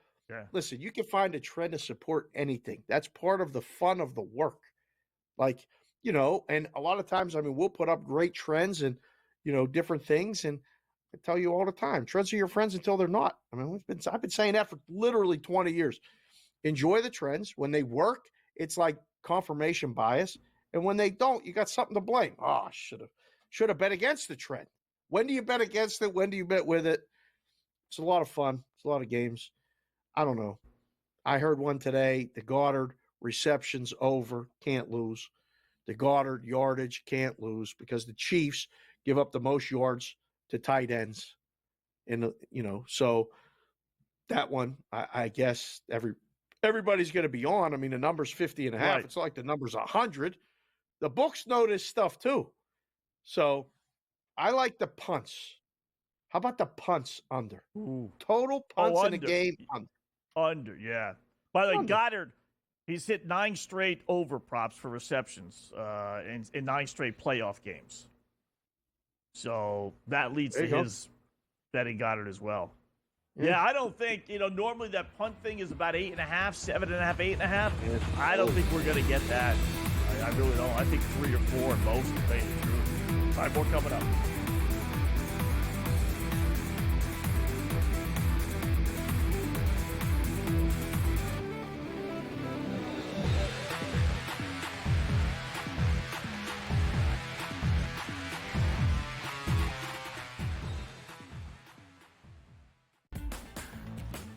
Speaker 6: listen, you can find a trend to support anything. That's part of the fun of the work. Like, and a lot of times, we'll put up great trends and, different things. And I tell you all the time, trends are your friends until they're not. I've been saying that for literally 20 years. Enjoy the trends. When they work, it's like confirmation bias. And when they don't, you got something to blame. Oh, I should have bet against the trend. When do you bet against it? When do you bet with it? It's a lot of fun. It's a lot of games. I don't know. I heard one today. The Goddard receptions over. Can't lose. The Goddard yardage can't lose because the Chiefs give up the most yards to tight ends. And, so that one, I guess everybody's going to be on. The number's 50.5.
Speaker 5: Right.
Speaker 6: It's like the number's 100. The books know this stuff too. So I like the punts. How about the punts under?
Speaker 5: Ooh.
Speaker 6: Total punts in a
Speaker 5: under.
Speaker 6: game under.
Speaker 5: Under, yeah. By the way, Goddard, he's hit 9 straight over props for receptions in 9 straight playoff games. So that leads to his betting Goddard as well. Yeah, I don't think, normally that punt thing is about 8.5, 7.5, 8.5. I don't think we're going to get that. I really don't. I think 3 or 4 at most, to tell you the truth. 5 more coming up.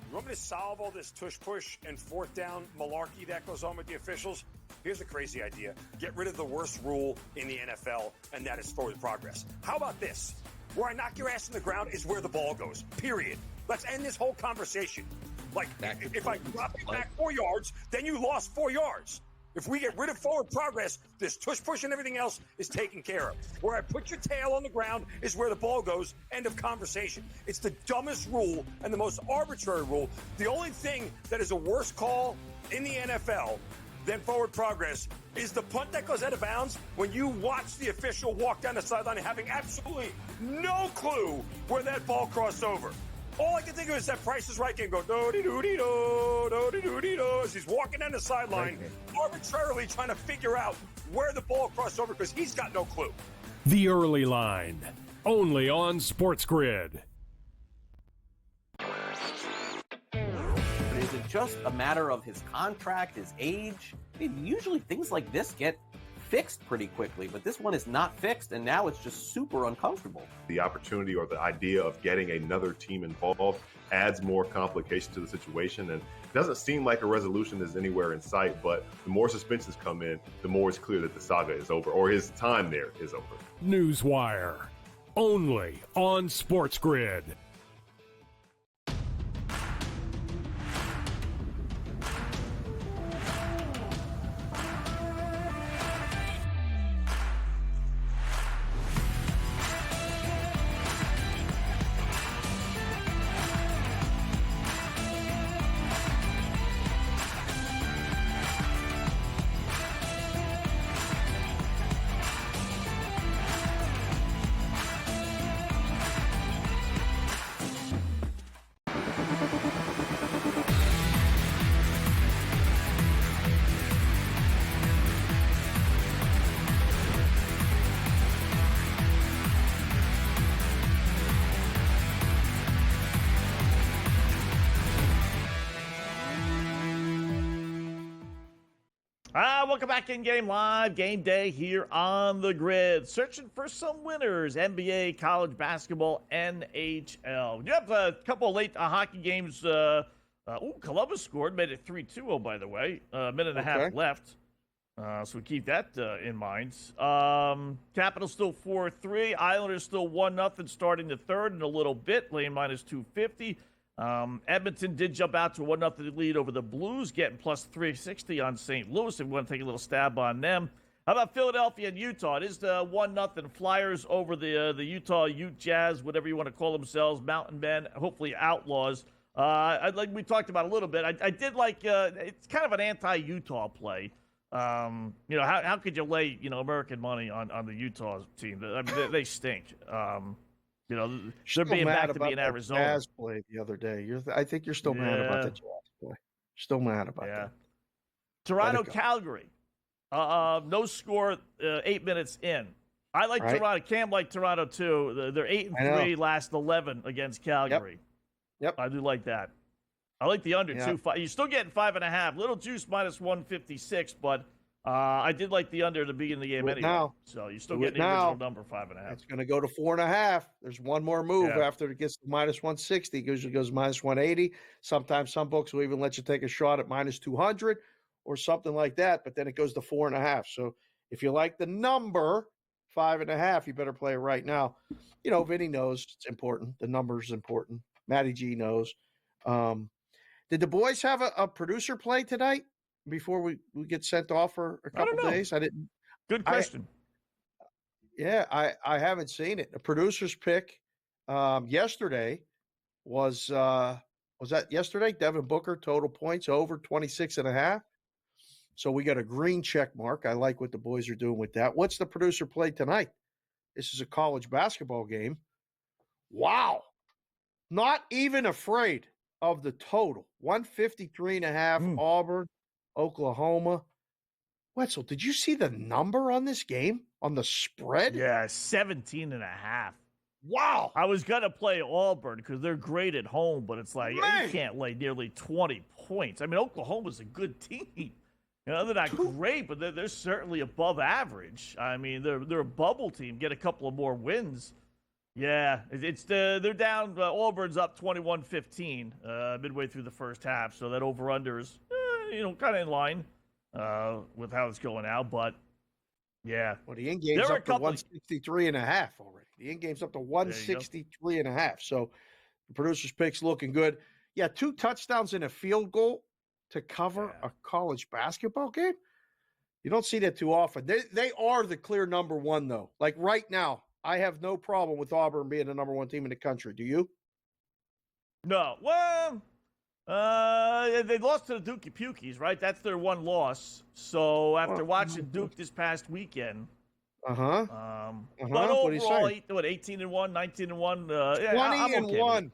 Speaker 4: You want me to solve all this tush push and 4th down malarkey that goes on with the officials? Here's a crazy idea. Get rid of the worst rule in the NFL, and that is forward progress. How about this? Where I knock your ass in the ground is where the ball goes, period. Let's end this whole conversation. Like, if I drop you back 4 yards, then you lost 4 yards. If we get rid of forward progress, this tush push and everything else is taken care of. Where I put your tail on the ground is where the ball goes. End of conversation. It's the dumbest rule and the most arbitrary rule. The only thing that is a worse call in the NFL than forward progress is the punt that goes out of bounds when you watch the official walk down the sideline having absolutely no clue where that ball crossed over. All I can think of is that Price is Right game go do-de-do-de-do, do-de-do-de-do, as he's walking down the sideline, arbitrarily trying to figure out where the ball crossed over because he's got no clue.
Speaker 3: The Early Line, only on SportsGrid.
Speaker 11: But is it just a matter of his contract, his age? Usually things like this get fixed pretty quickly, but this one is not fixed, and now it's just super uncomfortable.
Speaker 12: The opportunity or the idea of getting another team involved adds more complication to the situation, and it doesn't seem like a resolution is anywhere in sight, but the more suspensions come in, the more it's clear that the saga is over, or his time there is over.
Speaker 3: Newswire, only on SportsGrid.
Speaker 5: Welcome back in Game Live, Game Day here on the grid. Searching for some winners, NBA, college basketball, NHL. You have a couple of late hockey games. Columbus scored, made it 3-2, by the way. A minute and a half left. So we keep that in mind. Capitals still 4-3. Islanders still 1-0, starting the third in a little bit. Lane minus 250. Edmonton did jump out to a 1-0 lead over the Blues, getting plus 360 on St. Louis. If we want to take a little stab on them. How about Philadelphia and Utah? It is the 1-0 Flyers over the Utah Ute Jazz, whatever you want to call themselves, Mountain Men, hopefully Outlaws. Like we talked about a little bit, I did like it's kind of an anti-Utah play. How could you lay American money on the Utah team? I mean, they stink. They're being back to being Arizona.
Speaker 6: Jazz play the other day. I think you're still mad about the Jazz play. Still mad about that.
Speaker 5: Toronto, Calgary. No score 8 minutes in. I like Toronto. Cam like Toronto too. They're 8-3 last 11 against Calgary.
Speaker 6: Yep.
Speaker 5: I do like that. I like the under too. You're still getting 5.5. Little juice minus 156, but I did like the under to begin the game anyway.
Speaker 6: Now.
Speaker 5: So you're still getting the original number 5.5.
Speaker 6: It's going to go to 4.5. There's one more move after it gets to minus 160. It usually goes minus 180. Sometimes some books will even let you take a shot at minus 200 or something like that, but then it goes to 4.5. So if you like the number 5.5, you better play it right now. Vinny knows it's important. The number's important. Matty G knows. Did the boys have a producer play tonight before we get sent off for a couple days? I didn't.
Speaker 5: Good question.
Speaker 6: I haven't seen it. The producer's pick yesterday was that yesterday? Devin Booker, total points over 26.5. So we got a green check mark. I like what the boys are doing with that. What's the producer play tonight? This is a college basketball game. Wow. Not even afraid of the total. 153.5 Auburn, Oklahoma. Wetzel, did you see the number on this game? On the spread?
Speaker 5: Yeah, 17.5.
Speaker 6: Wow.
Speaker 5: I was going to play Auburn because they're great at home, but it's like, you can't lay nearly 20 points. I mean, Oklahoma's a good team. They're not great, but they're certainly above average. I mean, they're a bubble team. Get a couple of more wins. Yeah, they're down. Auburn's up 21-15 midway through the first half, so that over/under is kind of in line with how it's going out. But yeah,
Speaker 6: well, the end game's up to 163.5 already. The end game's up to 163.5. So the producer's pick's looking good. Yeah, 2 touchdowns and a field goal to cover a college basketball game. You don't see that too often. They are the clear number one, though. Like right now, I have no problem with Auburn being the number one team in the country. Do you?
Speaker 5: No. Well, they lost to the Dookie Pukies, right? That's their one loss. So after watching Duke this past weekend, but overall, 18-1, 19-1,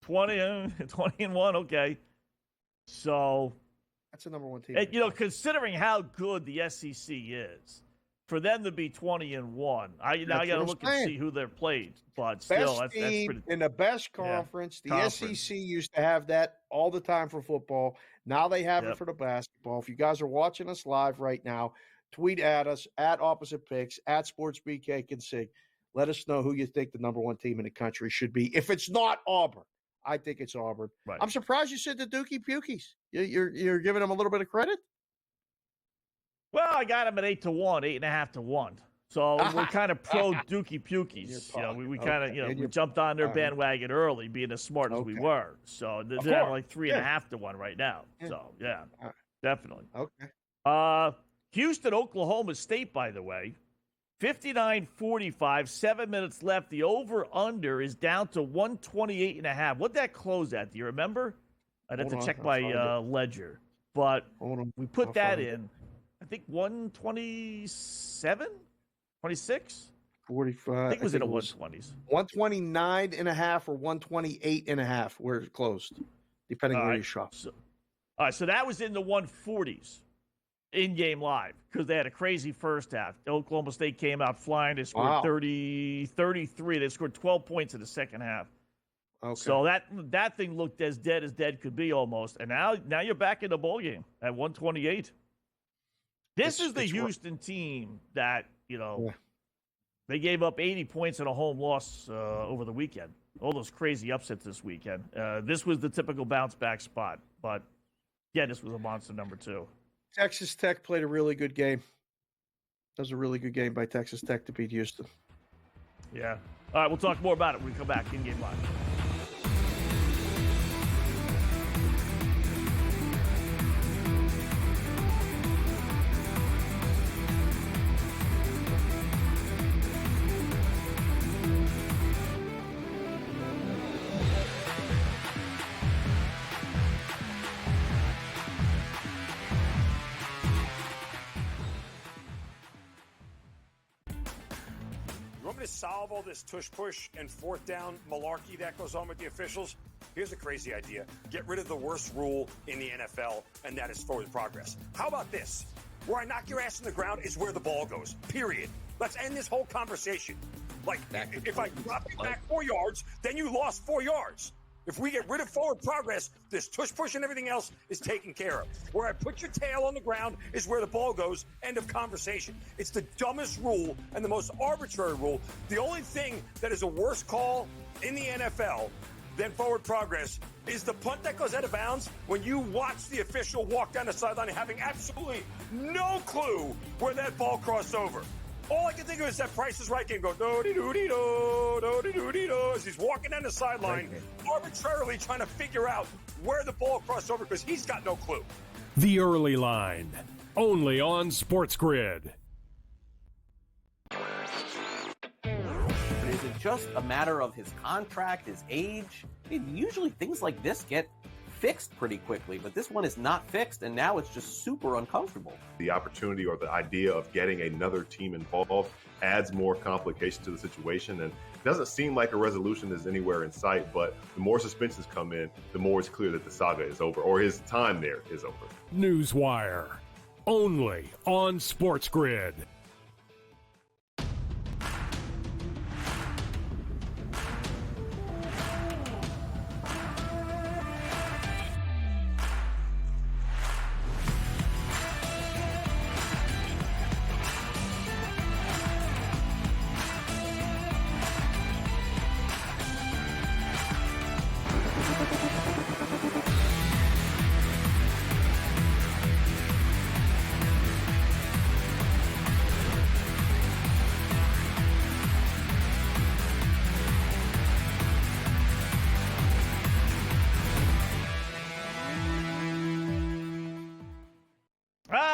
Speaker 6: 20-1.
Speaker 5: 20-1, okay. So
Speaker 6: that's the number one team.
Speaker 5: And, considering how good the SEC is, for them to be 20-1, I got to look and see who they're played. But still, that's pretty.
Speaker 6: In the best conference, the SEC used to have that all the time for football. Now they have it for the basketball. If you guys are watching us live right now, tweet at us at Opposite Picks at SportsBK Consig. Let us know who you think the number one team in the country should be. If it's not Auburn, I think it's Auburn.
Speaker 5: Right.
Speaker 6: I'm surprised you said the Dookie Pukies. You're giving them a little bit of credit?
Speaker 5: Well, I got them at 8-1, 8.5-1. So we're kind of pro Dookie Pukies. We kind of, we jumped on their bandwagon early, being as smart as we were. So they're like 3.5-1 right now. So definitely.
Speaker 6: Okay.
Speaker 5: Houston, Oklahoma State, by the way, 59-45, 7 minutes left. The over/under is down to 128.5. What'd that close at? Do you remember? I'd have to check my ledger. But we put that in. I think 127, 26,
Speaker 6: 45.
Speaker 5: I think it was in the 120s.
Speaker 6: 129.5 or 128.5 where it closed, depending where you shop.
Speaker 5: All right, so that was in the 140s in-game live because they had a crazy first half. Oklahoma State came out flying. They scored 33. They scored 12 points in the second half.
Speaker 6: Okay.
Speaker 5: So that thing looked as dead could be almost. And now you're back in the bowl game at 128. This is the Houston team that, they gave up 80 points in a home loss over the weekend. All those crazy upsets this weekend. This was the typical bounce-back spot. But, yeah, this was a monster number 2.
Speaker 6: Texas Tech played a really good game. That was a really good game by Texas Tech to beat Houston.
Speaker 5: Yeah. All right, we'll talk more about it when we come back in Game Live.
Speaker 4: solve all this tush push and fourth down malarkey that goes on with the officials, here's a crazy idea. Get rid of the worst rule in the NFL, and that is forward progress. How about this? Where I knock your ass in the ground is where the ball goes, period. Let's end this whole conversation. Like, if I drop you back 4 yards, then you lost 4 yards. If we get rid of forward progress, this tush push and everything else is taken care of. Where I put your tail on the ground is where the ball goes. End of conversation. It's the dumbest rule and the most arbitrary rule. The only thing that is a worse call in the NFL than forward progress is the punt that goes out of bounds when you watch the official walk down the sideline having absolutely no clue where that ball crossed over. All I can think of is that Price is Right game go do-de-do-de-do, do-de-do-de-do, as he's walking down the sideline, arbitrarily trying to figure out where the ball crossed over because he's got no clue.
Speaker 3: The Early Line, only on SportsGrid.
Speaker 11: But is it just a matter of his contract, his age? I mean, usually things like this get fixed pretty quickly, but this one is not fixed, and now it's just super uncomfortable.
Speaker 12: The opportunity or the idea of getting another team involved adds more complication to the situation, and it doesn't seem like a resolution is anywhere in sight, but the more suspensions come in, the more it's clear that the saga is over, or his time there is over.
Speaker 3: Newswire, only on SportsGrid.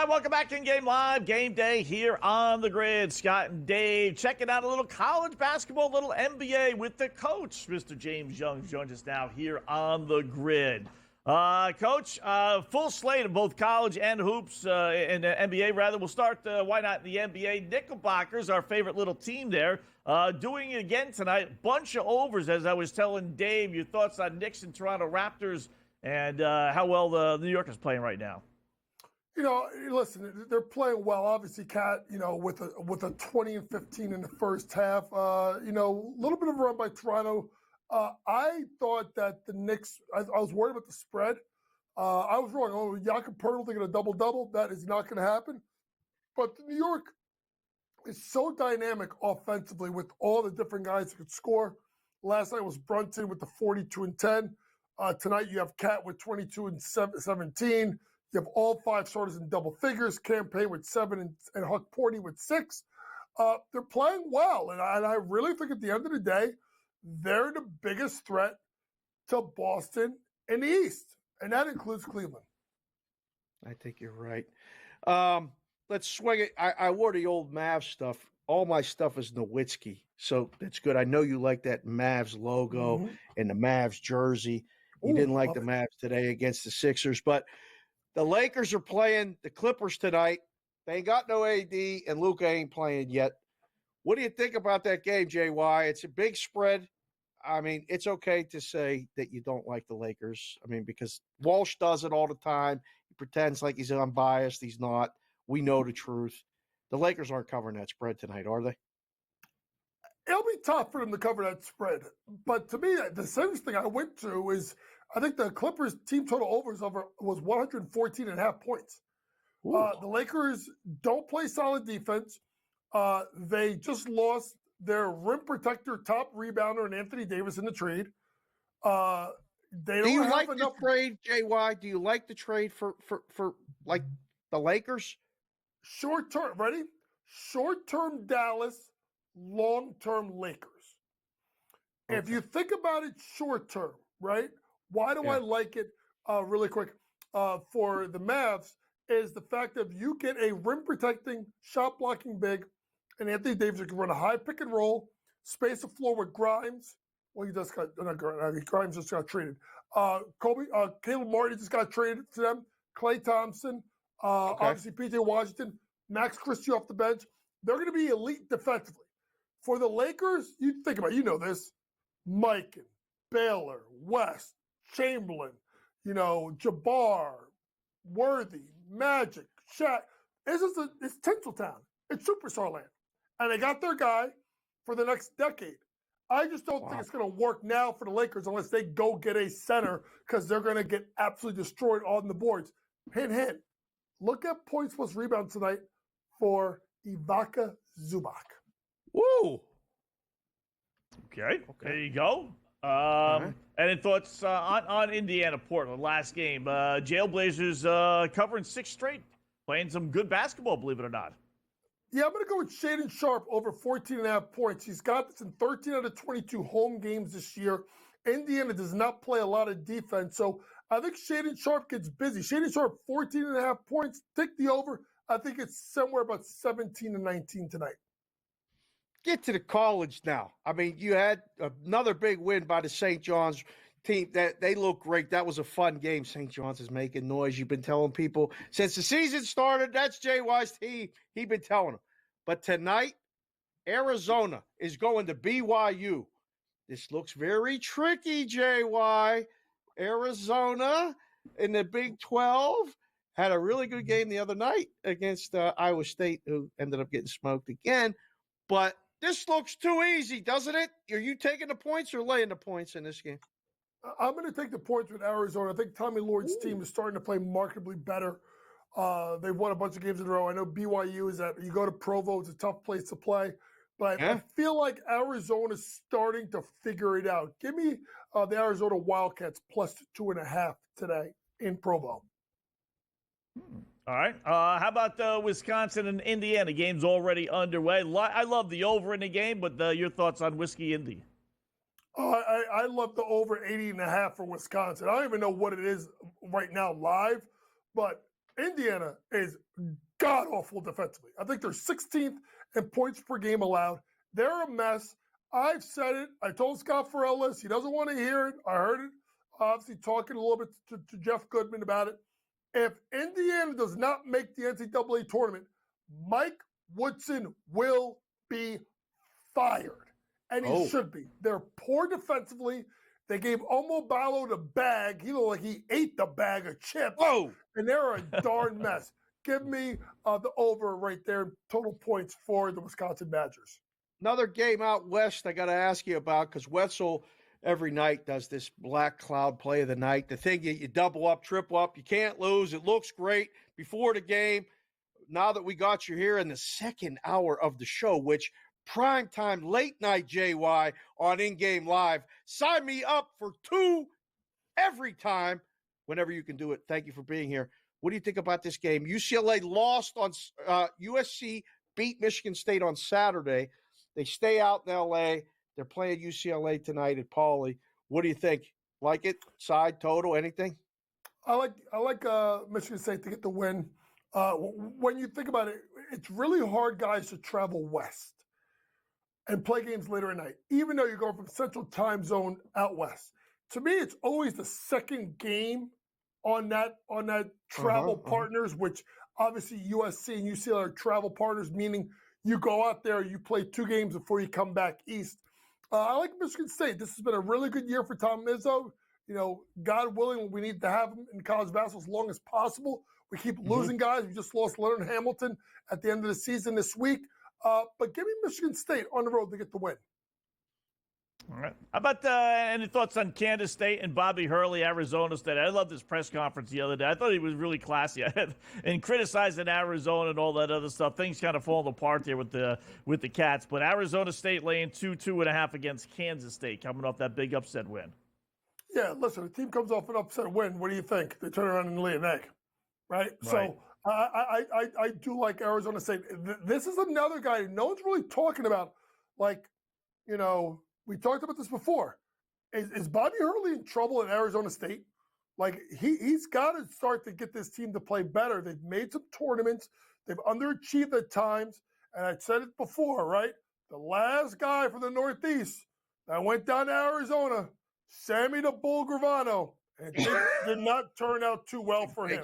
Speaker 5: Welcome back to In-Game Live. Game day here on the grid. Scott and Dave checking out a little college basketball, a little NBA with the coach. Mr. James Young joins us now here on the grid. Coach, full slate of both college and hoops and NBA, rather. We'll start, why not, the NBA. Knickerbockers, our favorite little team there, doing it again tonight. Bunch of overs, as I was telling Dave. Your thoughts on Knicks and Toronto Raptors and how well the New Yorkers playing right now?
Speaker 16: You know, listen, they're playing well. Obviously, Cat, you know, with a 20-15 in the first half. You know, a little bit of a run by Toronto. I thought that the Knicks, I was worried about the spread. I was wrong. Oh, Jakob Poeltl thinking a double-double. That is not going to happen. But New York is so dynamic offensively with all the different guys that could score. Last night was Brunson with the 42 and 10. Tonight you have Cat with 22 and 17. You have all five starters in double figures. Campaign with 7 and Huck Porty with 6. They're playing well, and I really think at the end of the day, they're the biggest threat to Boston in the East, and that includes Cleveland.
Speaker 6: I think you're right. Let's swing it. I wore the old Mavs stuff. All my stuff is Nowitzki, so that's good. I know you like that Mavs logo and the Mavs jersey. You didn't like the Mavs today against the Sixers, but the Lakers are playing the Clippers tonight. They ain't got no AD, and Luka ain't playing yet. What do you think about that game, JY? It's a big spread. I mean, it's okay to say that you don't like the Lakers. I mean, because Walsh does it all the time. He pretends like he's unbiased. He's not. We know the truth. The Lakers aren't covering that spread tonight, are they?
Speaker 16: It'll be tough for them to cover that spread. But to me, the serious thing I went to is I think the Clippers team total overs was 114.5 points. The Lakers don't play solid defense. They just lost their rim protector, top rebounder, and Anthony Davis in the trade. They don't
Speaker 6: Do you
Speaker 16: have
Speaker 6: like
Speaker 16: enough
Speaker 6: the trade, JY? Do you like the trade for like the Lakers?
Speaker 16: Short term, ready? Short term Dallas, long term Lakers. Okay. If you think about it short term, right? Why do I like it really quick? For the Mavs is the fact that you get a rim protecting, shot blocking big, and Anthony Davis can run a high pick and roll, space the floor with Grimes. Well, he just got Grimes just got traded. Caleb Martin just got traded to them. Klay Thompson, obviously PJ Washington, Max Christie off the bench. They're going to be elite defensively. For the Lakers, you think about it, you know this, Mike, Baylor, West, Chamberlain, Jabbar, Worthy, Magic, Shaq. It's Tinseltown. It's Superstar Land. And they got their guy for the next decade. I just don't think it's going to work now for the Lakers unless they go get a center because they're going to get absolutely destroyed on the boards. Hint, hint. Look at points plus rebounds tonight for Ivica Zubac.
Speaker 5: Woo! Okay, there you go. Any thoughts on Indiana Portland last game? Jailblazers covering 6 straight, playing some good basketball, believe it or not.
Speaker 16: Yeah, I'm going to go with Shaedon Sharpe over 14.5 points. He's got this in 13 out of 22 home games this year. Indiana does not play a lot of defense, so I think Shaedon Sharpe gets busy. Shaedon Sharpe, 14.5 points. Take the over. I think it's somewhere about 17 to 19 tonight.
Speaker 6: Get to the college now. I mean, you had another big win by the St. John's team. That they look great. That was a fun game. St. John's is making noise. You've been telling people since the season started. That's JY's team. He's been telling them. But tonight, Arizona is going to BYU. This looks very tricky, JY. Arizona in the Big 12 had a really good game the other night against Iowa State, who ended up getting smoked again. But this looks too easy, doesn't it? Are you taking the points or laying the points in this game?
Speaker 16: I'm going to take the points with Arizona. I think Tommy Lloyd's team is starting to play markedly better. They've won a bunch of games in a row. I know BYU is you go to Provo, it's a tough place to play. But I feel like Arizona's starting to figure it out. Give me the Arizona Wildcats plus 2.5 today in Provo.
Speaker 5: All right. How about Wisconsin and Indiana? Game's already underway. I love the over in the game, but your thoughts on Whiskey Indy?
Speaker 16: I love the over 80.5 for Wisconsin. I don't even know what it is right now live, but Indiana is god-awful defensively. I think they're 16th in points per game allowed. They're a mess. I've said it. I told Scott Ferellis. He doesn't want to hear it. I heard it, obviously, talking a little bit to Jeff Goodman about it. If Indiana does not make the NCAA tournament, Mike Woodson will be fired. And he should be. They're poor defensively. They gave Omo Ballo the bag. He looked like he ate the bag of chips. And they're a darn mess. Give me the over right there, total points for the Wisconsin Badgers.
Speaker 6: Another game out west I got to ask you about because Wetzel every night does this black cloud play of the night. The thing you double up, triple up. You can't lose. It looks great before the game. Now that we got you here in the second hour of the show, which primetime late night JY on In-Game Live. Sign me up for 2 every time whenever you can do it. Thank you for being here. What do you think about this game? UCLA lost on USC beat Michigan State on Saturday. They stay out in LA. They're playing UCLA tonight at Pauley. What do you think? Like it? Side, total, anything?
Speaker 16: I like Michigan State to get the win. When you think about it, it's really hard, guys, to travel west and play games later at night, even though you're going from Central Time Zone out west. To me, it's always the second game on that travel partners, which obviously USC and UCLA are travel partners, meaning you go out there, you play 2 games before you come back east. I like Michigan State. This has been a really good year for Tom Izzo. God willing, we need to have him in college basketball as long as possible. We keep losing guys. We just lost Leonard Hamilton at the end of the season this week. But give me Michigan State on the road to get the win.
Speaker 5: All right. How about any thoughts on Kansas State and Bobby Hurley, Arizona State? I loved his press conference the other day. I thought he was really classy and criticizing Arizona and all that other stuff. Things kind of falling apart there with the Cats. But Arizona State laying 2.5 against Kansas State, coming off that big upset win.
Speaker 16: Yeah, listen, the team comes off an upset win. What do you think? They turn around and lay an egg, right? So I do like Arizona State. This is another guy no one's really talking about. We talked about this before. Is Bobby Hurley in trouble at Arizona State? He's got to start to get this team to play better. They've made some tournaments. They've underachieved at times. And I said it before, right? The last guy from the Northeast that went down to Arizona, Sammy the Bull Gravano, and it did not turn out too well for him.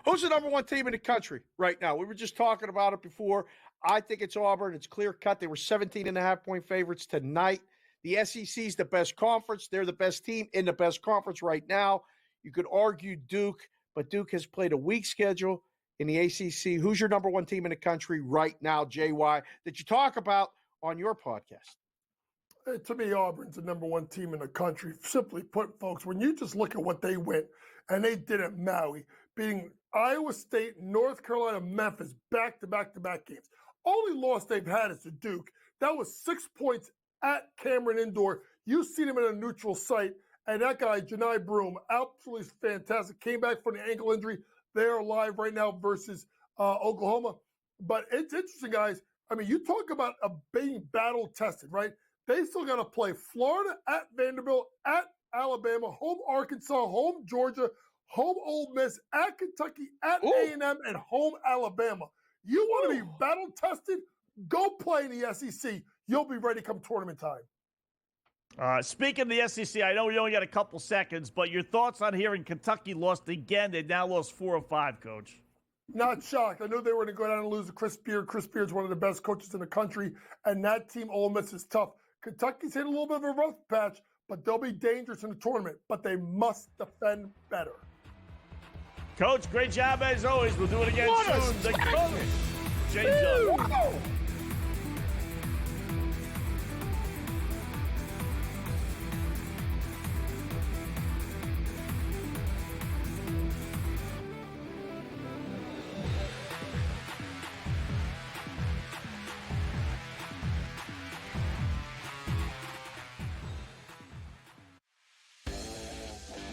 Speaker 6: Who's the number 1 team in the country right now? We were just talking about it before. I think it's Auburn. It's clear cut. They were 17.5-point favorites tonight. The SEC is the best conference. They're the best team in the best conference right now. You could argue Duke, but Duke has played a weak schedule in the ACC. Who's your number one team in the country right now, JY, that you talk about on your podcast?
Speaker 16: To me, Auburn's the number one team in the country. Simply put, folks, when you just look at what they went, and they did at Maui, beating Iowa State, North Carolina, Memphis, back-to-back games. Only loss they've had is to Duke. That was 6 points at Cameron Indoor. You see them in a neutral site, and that guy, Janai Broom, absolutely fantastic. Came back from the ankle injury. They are live right now versus Oklahoma. But it's interesting, guys. I mean, you talk about being battle-tested, right? They still got to play Florida, at Vanderbilt, at Alabama, home Arkansas, home Georgia, home Ole Miss, at Kentucky, at A&M, and home Alabama. You want to be battle-tested? Go play in the SEC. You'll be ready come tournament time.
Speaker 5: Speaking of the SEC, I know we only got a couple seconds, but your thoughts on hearing Kentucky lost again? They now lost 4 of 5, Coach.
Speaker 16: Not shocked. I knew they were going to go down and lose to Chris Beard. Chris Beard's one of the best coaches in the country, and that team, Ole Miss, is tough. Kentucky's hit a little bit of a rough patch, but they'll be dangerous in the tournament, but they must defend better.
Speaker 5: Coach, great job as always. We'll do it again soon. The coach, James Young.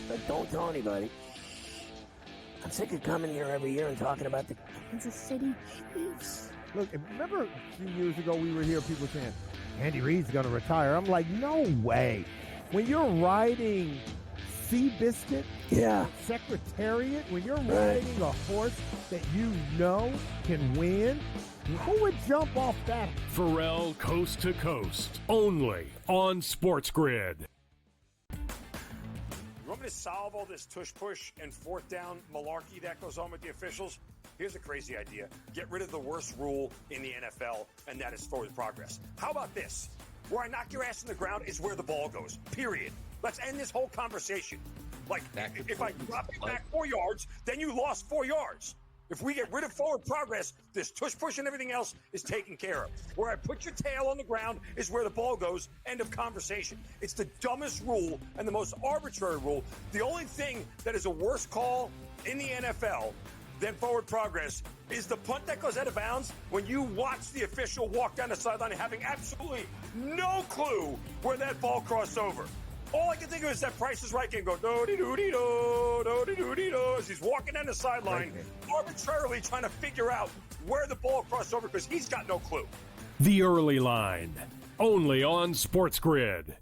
Speaker 1: But don't tell anybody. I'm sick of coming here every year and talking about the Kansas City Chiefs.
Speaker 2: Look, remember a few years ago we were here, people saying, Andy Reid's going to retire. I'm like, no way. When you're riding Seabiscuit, Secretariat, when you're riding a horse that you know can win, who would jump off that?
Speaker 3: Pharrell Coast to Coast, only on SportsGrid.
Speaker 4: You want me to solve all this tush-push and fourth down malarkey that goes on with the officials? Here's a crazy idea. Get rid of the worst rule in the NFL, and that is forward progress. How about this? Where I knock your ass in the ground is where the ball goes, period. Let's end this whole conversation. Like, if I drop you back 4 yards, then you lost 4 yards. If we get rid of forward progress, this tush-push and everything else is taken care of. Where I put your tail on the ground is where the ball goes. End of conversation. It's the dumbest rule and the most arbitrary rule. The only thing that is a worse call in the NFL than forward progress is the punt that goes out of bounds when you watch the official walk down the sideline having absolutely no clue where that ball crossed over. All I can think of is that Price is Right game go do-de-do-de-do, do-de-do-de-do, as he's walking down the sideline, arbitrarily trying to figure out where the ball crossed over because he's got no clue.
Speaker 3: The Early Line, only on SportsGrid.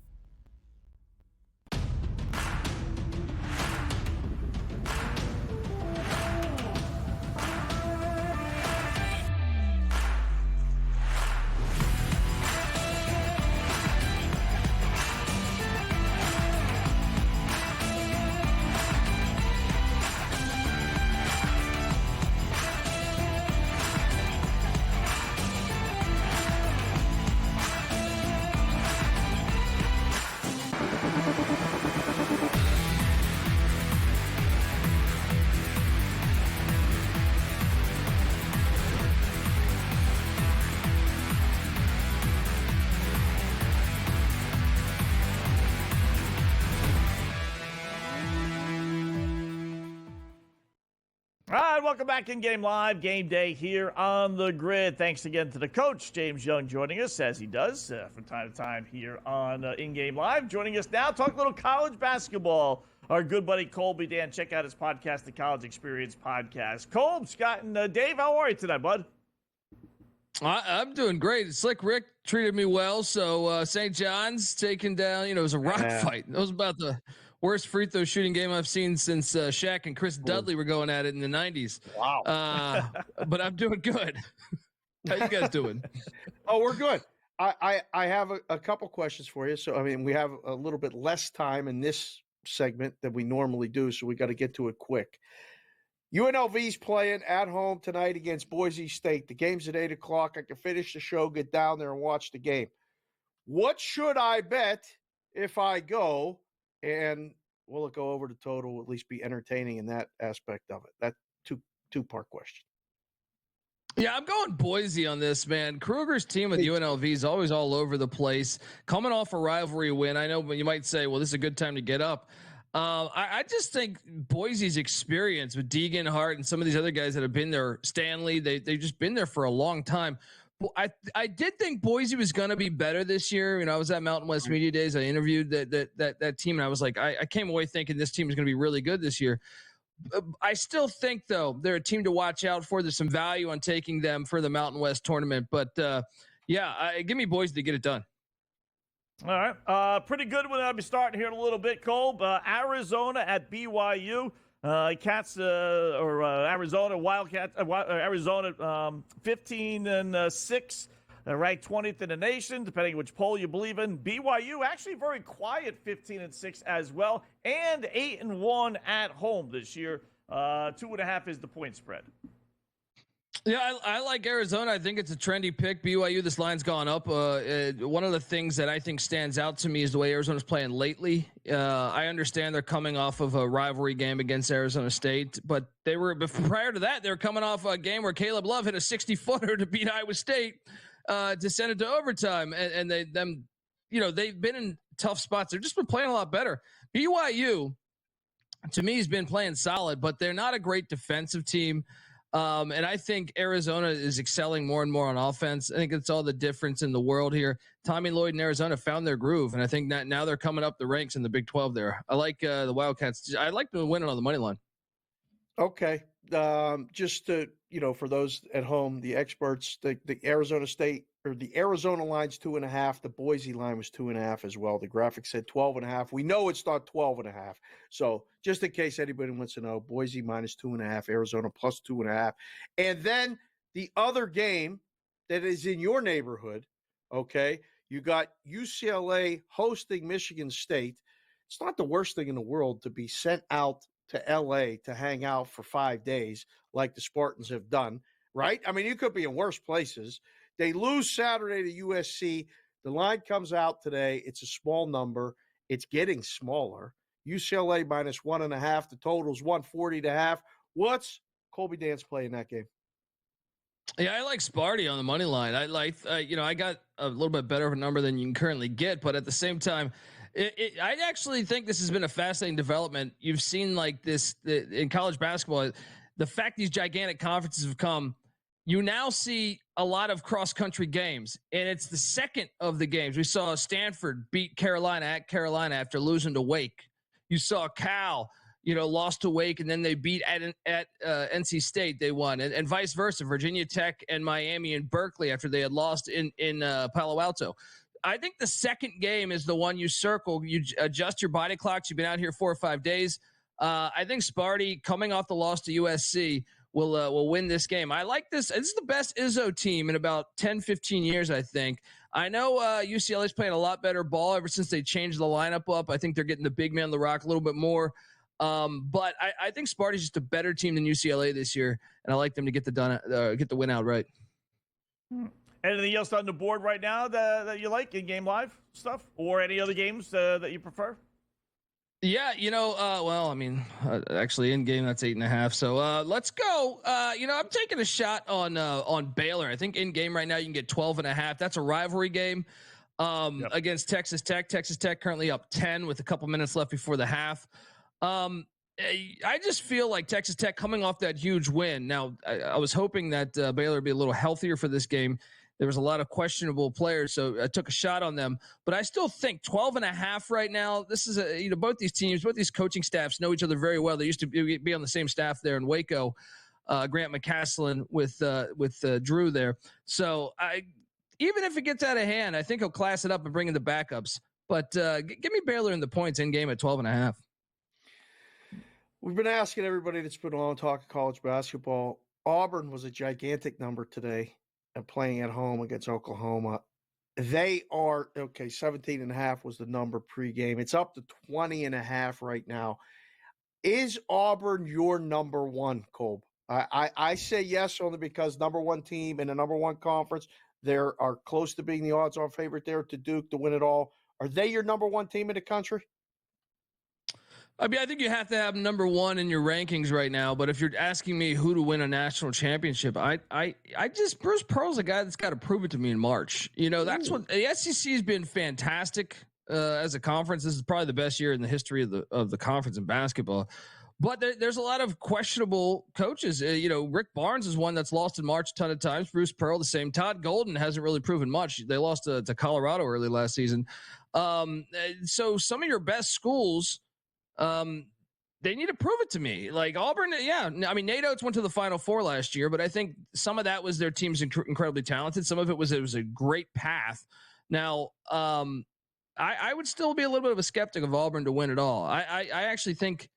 Speaker 5: All right, welcome back in Game Live, Game Day here on the grid. Thanks again to the coach, James Young, joining us, as he does from time to time here on In Game Live. Joining us now, talk a little college basketball. Our good buddy Colby Dan, check out his podcast, the College Experience Podcast. Colby, Scott, and Dave, how are you tonight, bud?
Speaker 17: I'm doing great. Slick Rick treated me well, so St. John's taking down, it was a rock fight. It was about the worst free throw shooting game I've seen since Shaq and Chris Dudley were going at it in the 90s.
Speaker 6: Wow.
Speaker 17: But I'm doing good. How you guys doing?
Speaker 6: Oh, we're good. I have a couple questions for you. So, I mean, we have a little bit less time in this segment than we normally do, so we got to get to it quick. UNLV's playing at home tonight against Boise State. The game's at 8 o'clock. I can finish the show, get down there, and watch the game. What should I bet if I go? And will it go over the total? At least be entertaining in that aspect of it. That two-part question.
Speaker 17: Yeah, I'm going Boise on this, man. Kruger's team with UNLV is always all over the place. Coming off a rivalry win, I know you might say, well, this is a good time to get up. I just think Boise's experience with Deegan, Hart, and some of these other guys that have been there, Stanley, they've just been there for a long time. I did think Boise was going to be better this year. You know, I was at Mountain West Media Days. I interviewed that team, and I was like, I came away thinking this team is going to be really good this year. I still think, though, they're a team to watch out for. There's some value on taking them for the Mountain West tournament. But, give me Boise to get it done.
Speaker 5: All right. Pretty good one. I'll be starting here in a little bit, Cole. Arizona at BYU. Arizona Wildcats. Arizona 15-6. Ranked 20th in the nation, depending on which poll you believe in. BYU actually very quiet, 15-6 as well, and 8-1 at home this year. 2.5 is the point spread.
Speaker 17: Yeah, I like Arizona. I think it's a trendy pick. BYU, this line's gone up. One of the things that I think stands out to me is the way Arizona's playing lately. I understand they're coming off of a rivalry game against Arizona State, but prior to that, they were coming off a game where Caleb Love hit a 60-footer to beat Iowa State to send it to overtime. And they've been in tough spots. They've just been playing a lot better. BYU, to me, has been playing solid, but they're not a great defensive team. And I think Arizona is excelling more and more on offense. I think it's all the difference in the world here. Tommy Lloyd and Arizona found their groove, and I think that now they're coming up the ranks in the Big 12 there. I like the Wildcats. I like them winning on the money line.
Speaker 6: Okay. Just to, for those at home, the experts, the Arizona State or the Arizona line's 2.5. The Boise line was 2.5 as well. The graphic said 12.5. We know it's not 12.5. So just in case anybody wants to know, Boise minus 2.5, Arizona plus 2.5. And then the other game that is in your neighborhood, okay, you got UCLA hosting Michigan State. It's not the worst thing in the world to be sent out to LA to hang out for 5 days like the Spartans have done, right? I mean, you could be in worse places. They lose Saturday to USC. The line comes out today. It's a small number. It's getting smaller. UCLA minus 1.5. The total's 140.5. What's Colby Dance play in that game?
Speaker 17: Yeah, I like Sparty on the money line. I like, I got a little bit better of a number than you can currently get, but at the same time, I actually think this has been a fascinating development. You've seen like this in college basketball, the fact these gigantic conferences have come, you now see a lot of cross-country games, and it's the second of the games. We saw Stanford beat Carolina at Carolina after losing to Wake. You saw Cal, lost to Wake, and then they beat at NC State. They won, and vice versa. Virginia Tech and Miami and Berkeley after they had lost in Palo Alto. I think the second game is the one you circle. You adjust your body clocks. You've been out here 4 or 5 days. I think Sparty, coming off the loss to USC, will win this game. I like this. This is the best Izzo team in about 10, 15 years, I think. I know UCLA's playing a lot better ball ever since they changed the lineup up. I think they're getting the big man the rock a little bit more. But I think Sparty's just a better team than UCLA this year, and I like them to get the win outright.
Speaker 5: Anything else on the board right now that you like in Game Live stuff, or any other games that you prefer?
Speaker 17: Yeah, actually in game that's 8.5. So let's go. I'm taking a shot on Baylor. I think in game right now you can get 12.5. That's a rivalry game against Texas Tech. Texas Tech currently up 10 with a couple minutes left before the half. I just feel like Texas Tech coming off that huge win. Now I was hoping that Baylor would be a little healthier for this game. There was a lot of questionable players, so I took a shot on them. But I still think 12.5 right now. This is both these teams, both these coaching staffs know each other very well. They used to be on the same staff there in Waco. Grant McCaslin with Drew there. So even if it gets out of hand, I think he'll class it up and bring in the backups. But give me Baylor in the points in game at 12.5.
Speaker 6: We've been asking everybody that's been on talking college basketball. Auburn was a gigantic number today. And playing at home against Oklahoma. They are, 17.5 was the number pregame. It's up to 20.5 right now. Is Auburn your number one, Colb? I say yes only because number one team in the number one conference. They are close to being the odds-on favorite there to Duke to win it all. Are they your number one team in the country?
Speaker 17: I mean, I think you have to have number one in your rankings right now. But if you're asking me who to win a national championship, I just Bruce Pearl's a guy that's got to prove it to me in March. You know, that's what the SEC has been fantastic as a conference. This is probably the best year in the history of the conference in basketball. But there's a lot of questionable coaches. You know, Rick Barnes is one that's lost in March a ton of times. Bruce Pearl the same. Todd Golden hasn't really proven much. They lost to Colorado early last season. So some of your best schools. They need to prove it to me. Like Auburn, yeah. I mean, Nate Oates went to the Final Four last year, but I think some of that was their team's incredibly talented. Some of it was a great path. Now, I would still be a little bit of a skeptic of Auburn to win it all. I actually think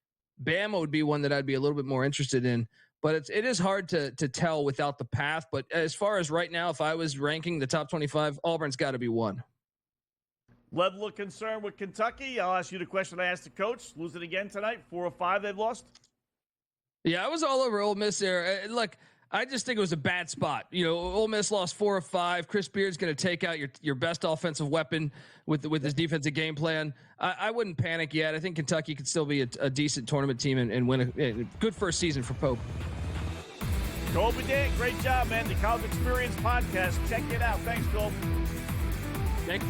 Speaker 17: Bama would be one that I'd be a little bit more interested in, but it is hard to tell without the path. But as far as right now, if I was ranking the top 25, Auburn's got to be one.
Speaker 5: Level of concern with Kentucky. I'll ask you the question I asked the coach. Lose it again tonight. 4 or 5 they've lost.
Speaker 17: Yeah, I was all over Ole Miss there. Look, I just think it was a bad spot. You know, Ole Miss lost 4 or 5. Chris Beard's going to take out your best offensive weapon with his defensive game plan. I wouldn't panic yet. I think Kentucky could still be a decent tournament team and win a good first season for Pope.
Speaker 5: Colby Dan, great job, man. The College Experience Podcast. Check it out. Thanks, Colby.
Speaker 17: Thank you.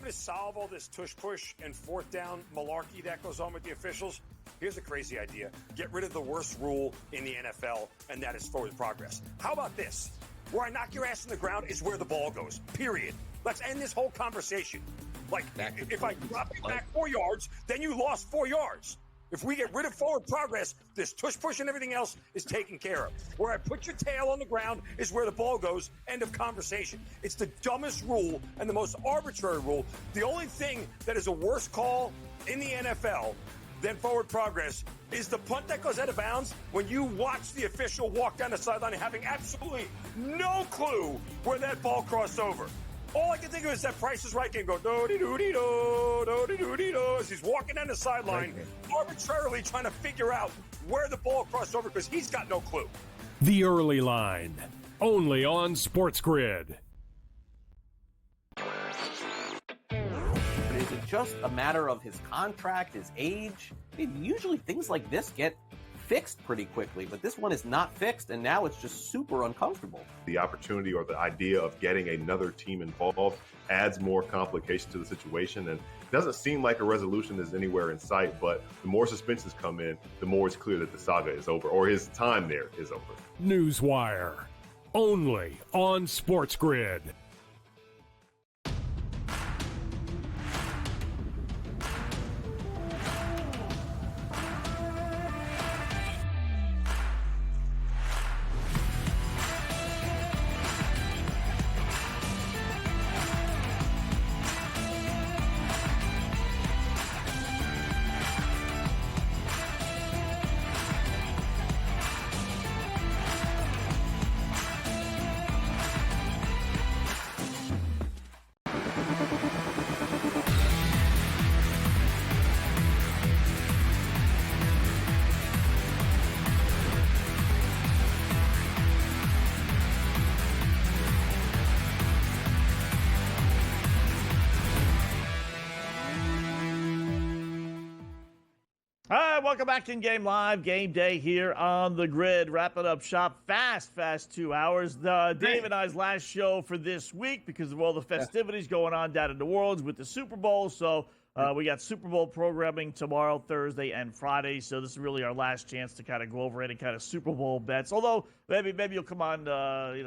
Speaker 4: To solve all this tush push and fourth down malarkey that goes on with the officials, here's a crazy idea. Get rid of the worst rule in the NFL, and that is forward progress. How about this? Where I knock your ass on the ground is where the ball goes, period. Let's end this whole conversation. Like, if I drop you back 4 yards, then you lost 4 yards. If we get rid of forward progress, this tush push and everything else is taken care of. Where I put your tail on the ground is where the ball goes. End of conversation. It's the dumbest rule and the most arbitrary rule. The only thing that is a worse call in the NFL than forward progress is the punt that goes out of bounds when you watch the official walk down the sideline having absolutely no clue where that ball crossed over. All I can think of is that Price is Right game go do-de-do-de-do, do-de-do-de-do, as he's walking down the sideline, arbitrarily trying to figure out where the ball crossed over because he's got no clue.
Speaker 3: The Early Line, only on SportsGrid.
Speaker 11: But is it just a matter of his contract, his age? I mean, usually things like this get fixed pretty quickly, but this one is not fixed, and now it's just super uncomfortable.
Speaker 12: The opportunity or the idea of getting another team involved adds more complication to the situation, and it doesn't seem like a resolution is anywhere in sight, but the more suspensions come in, the more it's clear that the saga is over, or his time there is over.
Speaker 3: Newswire, only on SportsGrid.
Speaker 5: Welcome back in Game Live. Game Day here on the grid. Wrapping up shop fast 2 hours. Dave and I's last show for this week because of all the festivities going on down in New Orleans with the Super Bowl. So we got Super Bowl programming tomorrow, Thursday, and Friday. So this is really our last chance to kind of go over any kind of Super Bowl bets. Although maybe you'll come on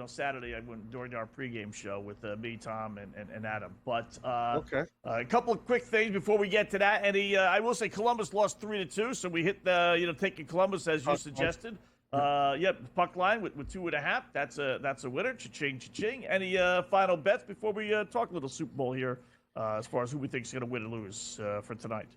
Speaker 5: Saturday during our pregame show with me, Tom, and Adam. But
Speaker 6: okay.
Speaker 5: A couple of quick things before we get to that. I will say Columbus lost 3-2, so we hit taking Columbus as you suggested. Puck line with 2.5. That's a winner. Cha-ching, cha-ching. Any final bets before we talk a little Super Bowl here as far as who we think is going to win and lose for tonight.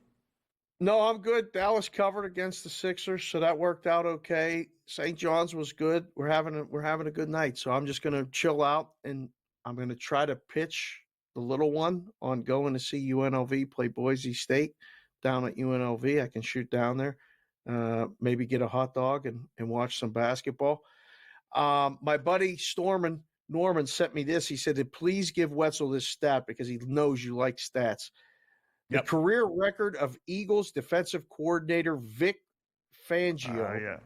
Speaker 6: No, I'm good. Dallas covered against the Sixers, so that worked out okay. St. John's was good. We're having a good night, so I'm just going to chill out, and I'm going to try to pitch the little one on going to see UNLV play Boise State down at UNLV. I can shoot down there, maybe get a hot dog and watch some basketball. My buddy Norman sent me this. He said, please give Wetzel this stat because he knows you like stats. The career record of Eagles defensive coordinator Vic Fangio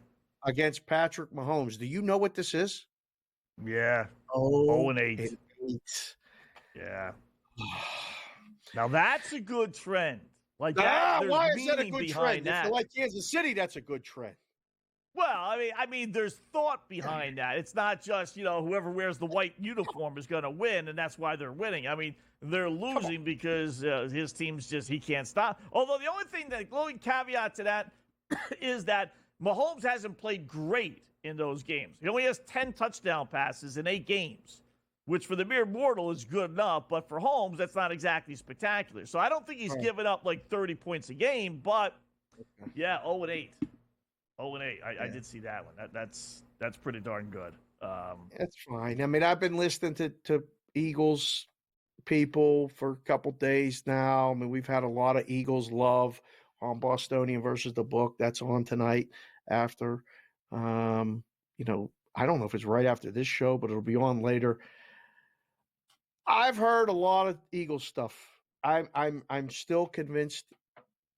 Speaker 6: against Patrick Mahomes. Do you know what this is?
Speaker 5: Yeah.
Speaker 6: 0-8.
Speaker 5: Yeah. Now that's a good trend. Like that.
Speaker 6: Why is that a good trend?
Speaker 5: That.
Speaker 6: If you like Kansas City, that's a good trend.
Speaker 5: Well, I mean, there's thought behind that. It's not just, whoever wears the white uniform is going to win, and that's why they're winning. I mean, they're losing because his team's he can't stop. Although the only caveat to that is that Mahomes hasn't played great in those games. He only has 10 touchdown passes in 8 games, which for the mere mortal is good enough, but for Holmes, that's not exactly spectacular. So I don't think he's given up like 30 points a game, but 0-8. 0-8. I did see that one. That's pretty darn good.
Speaker 6: That's fine. I mean, I've been listening to Eagles people for a couple days now. I mean, we've had a lot of Eagles love on Bostonian versus the Book. That's on tonight after. I don't know if it's right after this show, but it'll be on later. I've heard a lot of Eagles stuff. I'm still convinced.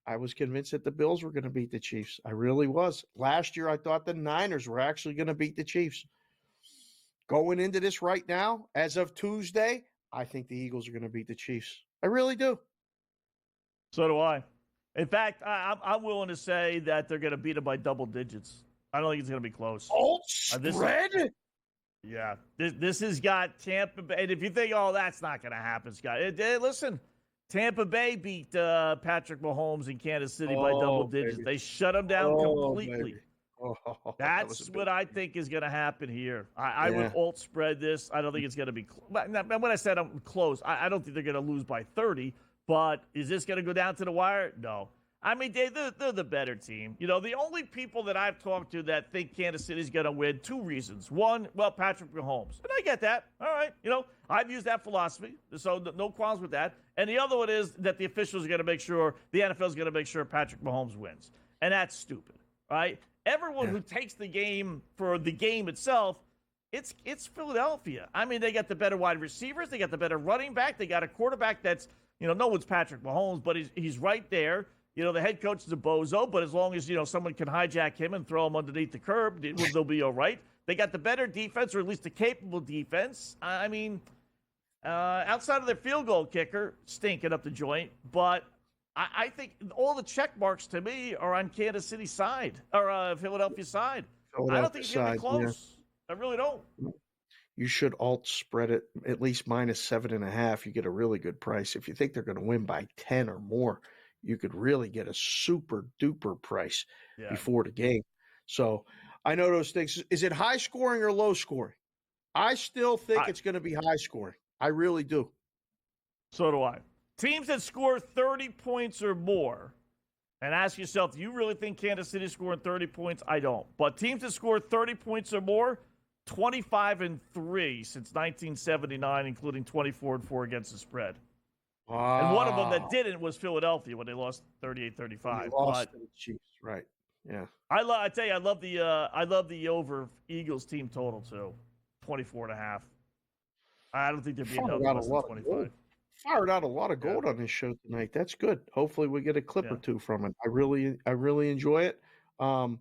Speaker 6: I was convinced that the Bills were going to beat the Chiefs. I really was. Last year, I thought the Niners were actually going to beat the Chiefs. Going into this right now, as of Tuesday, I think the Eagles are going to beat the Chiefs. I really do.
Speaker 5: So do I. In fact, I'm willing to say that they're going to beat them by double digits. I don't think it's going to be close.
Speaker 6: Spread?
Speaker 5: This has got Tampa Bay. And if you think, that's not going to happen, Scott, listen. Tampa Bay beat Patrick Mahomes in Kansas City by double digits. They shut him down completely. That's what I think is going to happen here. I would alt spread this. I don't think it's going to be when I said I'm close, I don't think they're going to lose by 30. But is this going to go down to the wire? No. I mean, they're the better team. The only people that I've talked to that think Kansas City's going to win, 2 reasons. One, Patrick Mahomes. And I get that. All right. I've used that philosophy, so no qualms with that. And the other one is that the officials are going to make sure, the NFL is going to make sure Patrick Mahomes wins. And that's stupid, right? Everyone who takes the game for the game itself, it's Philadelphia. I mean, they got the better wide receivers. They got the better running back. They got a quarterback that's, no one's Patrick Mahomes, but he's right there. The head coach is a bozo, but as long as, someone can hijack him and throw him underneath the curb, they'll be all right. They got the better defense, or at least a capable defense. I mean, outside of their field goal kicker, stinking up the joint. But I think all the check marks to me are on Kansas City's side, or Philadelphia's side. I don't think it's going to be close. I really don't.
Speaker 6: You should alt spread it at least -7.5. You get a really good price. If you think they're going to win by 10 or more, you could really get a super duper price before the game. So I know those things. Is it high scoring or low scoring? I still think it's going to be high scoring. I really do.
Speaker 5: So do I. Teams that score 30 points or more, and ask yourself, do you really think Kansas City is scoring 30 points? I don't. But teams that score 30 points or more, 25-3 since 1979, including 24-4 against the spread. And one of them that didn't was Philadelphia when they lost 38-35.
Speaker 6: Lost to the Chiefs, right? Yeah.
Speaker 5: I tell you, I love the over Eagles team total too, 24.5. I don't think they're being held less than 25.
Speaker 6: Fired out a lot of gold on this show tonight. That's good. Hopefully we get a clip or two from it. I really enjoy it. I'll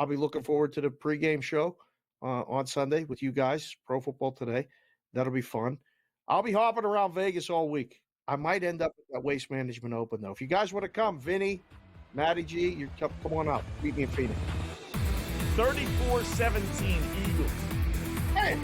Speaker 6: be looking forward to the pregame show on Sunday with you guys, Pro Football Today. That'll be fun. I'll be hopping around Vegas all week. I might end up at Waste Management Open, though. If you guys want to come, Vinny, Matty G, come on out. Meet me in Phoenix.
Speaker 5: 34-17 Eagles.
Speaker 6: Hey,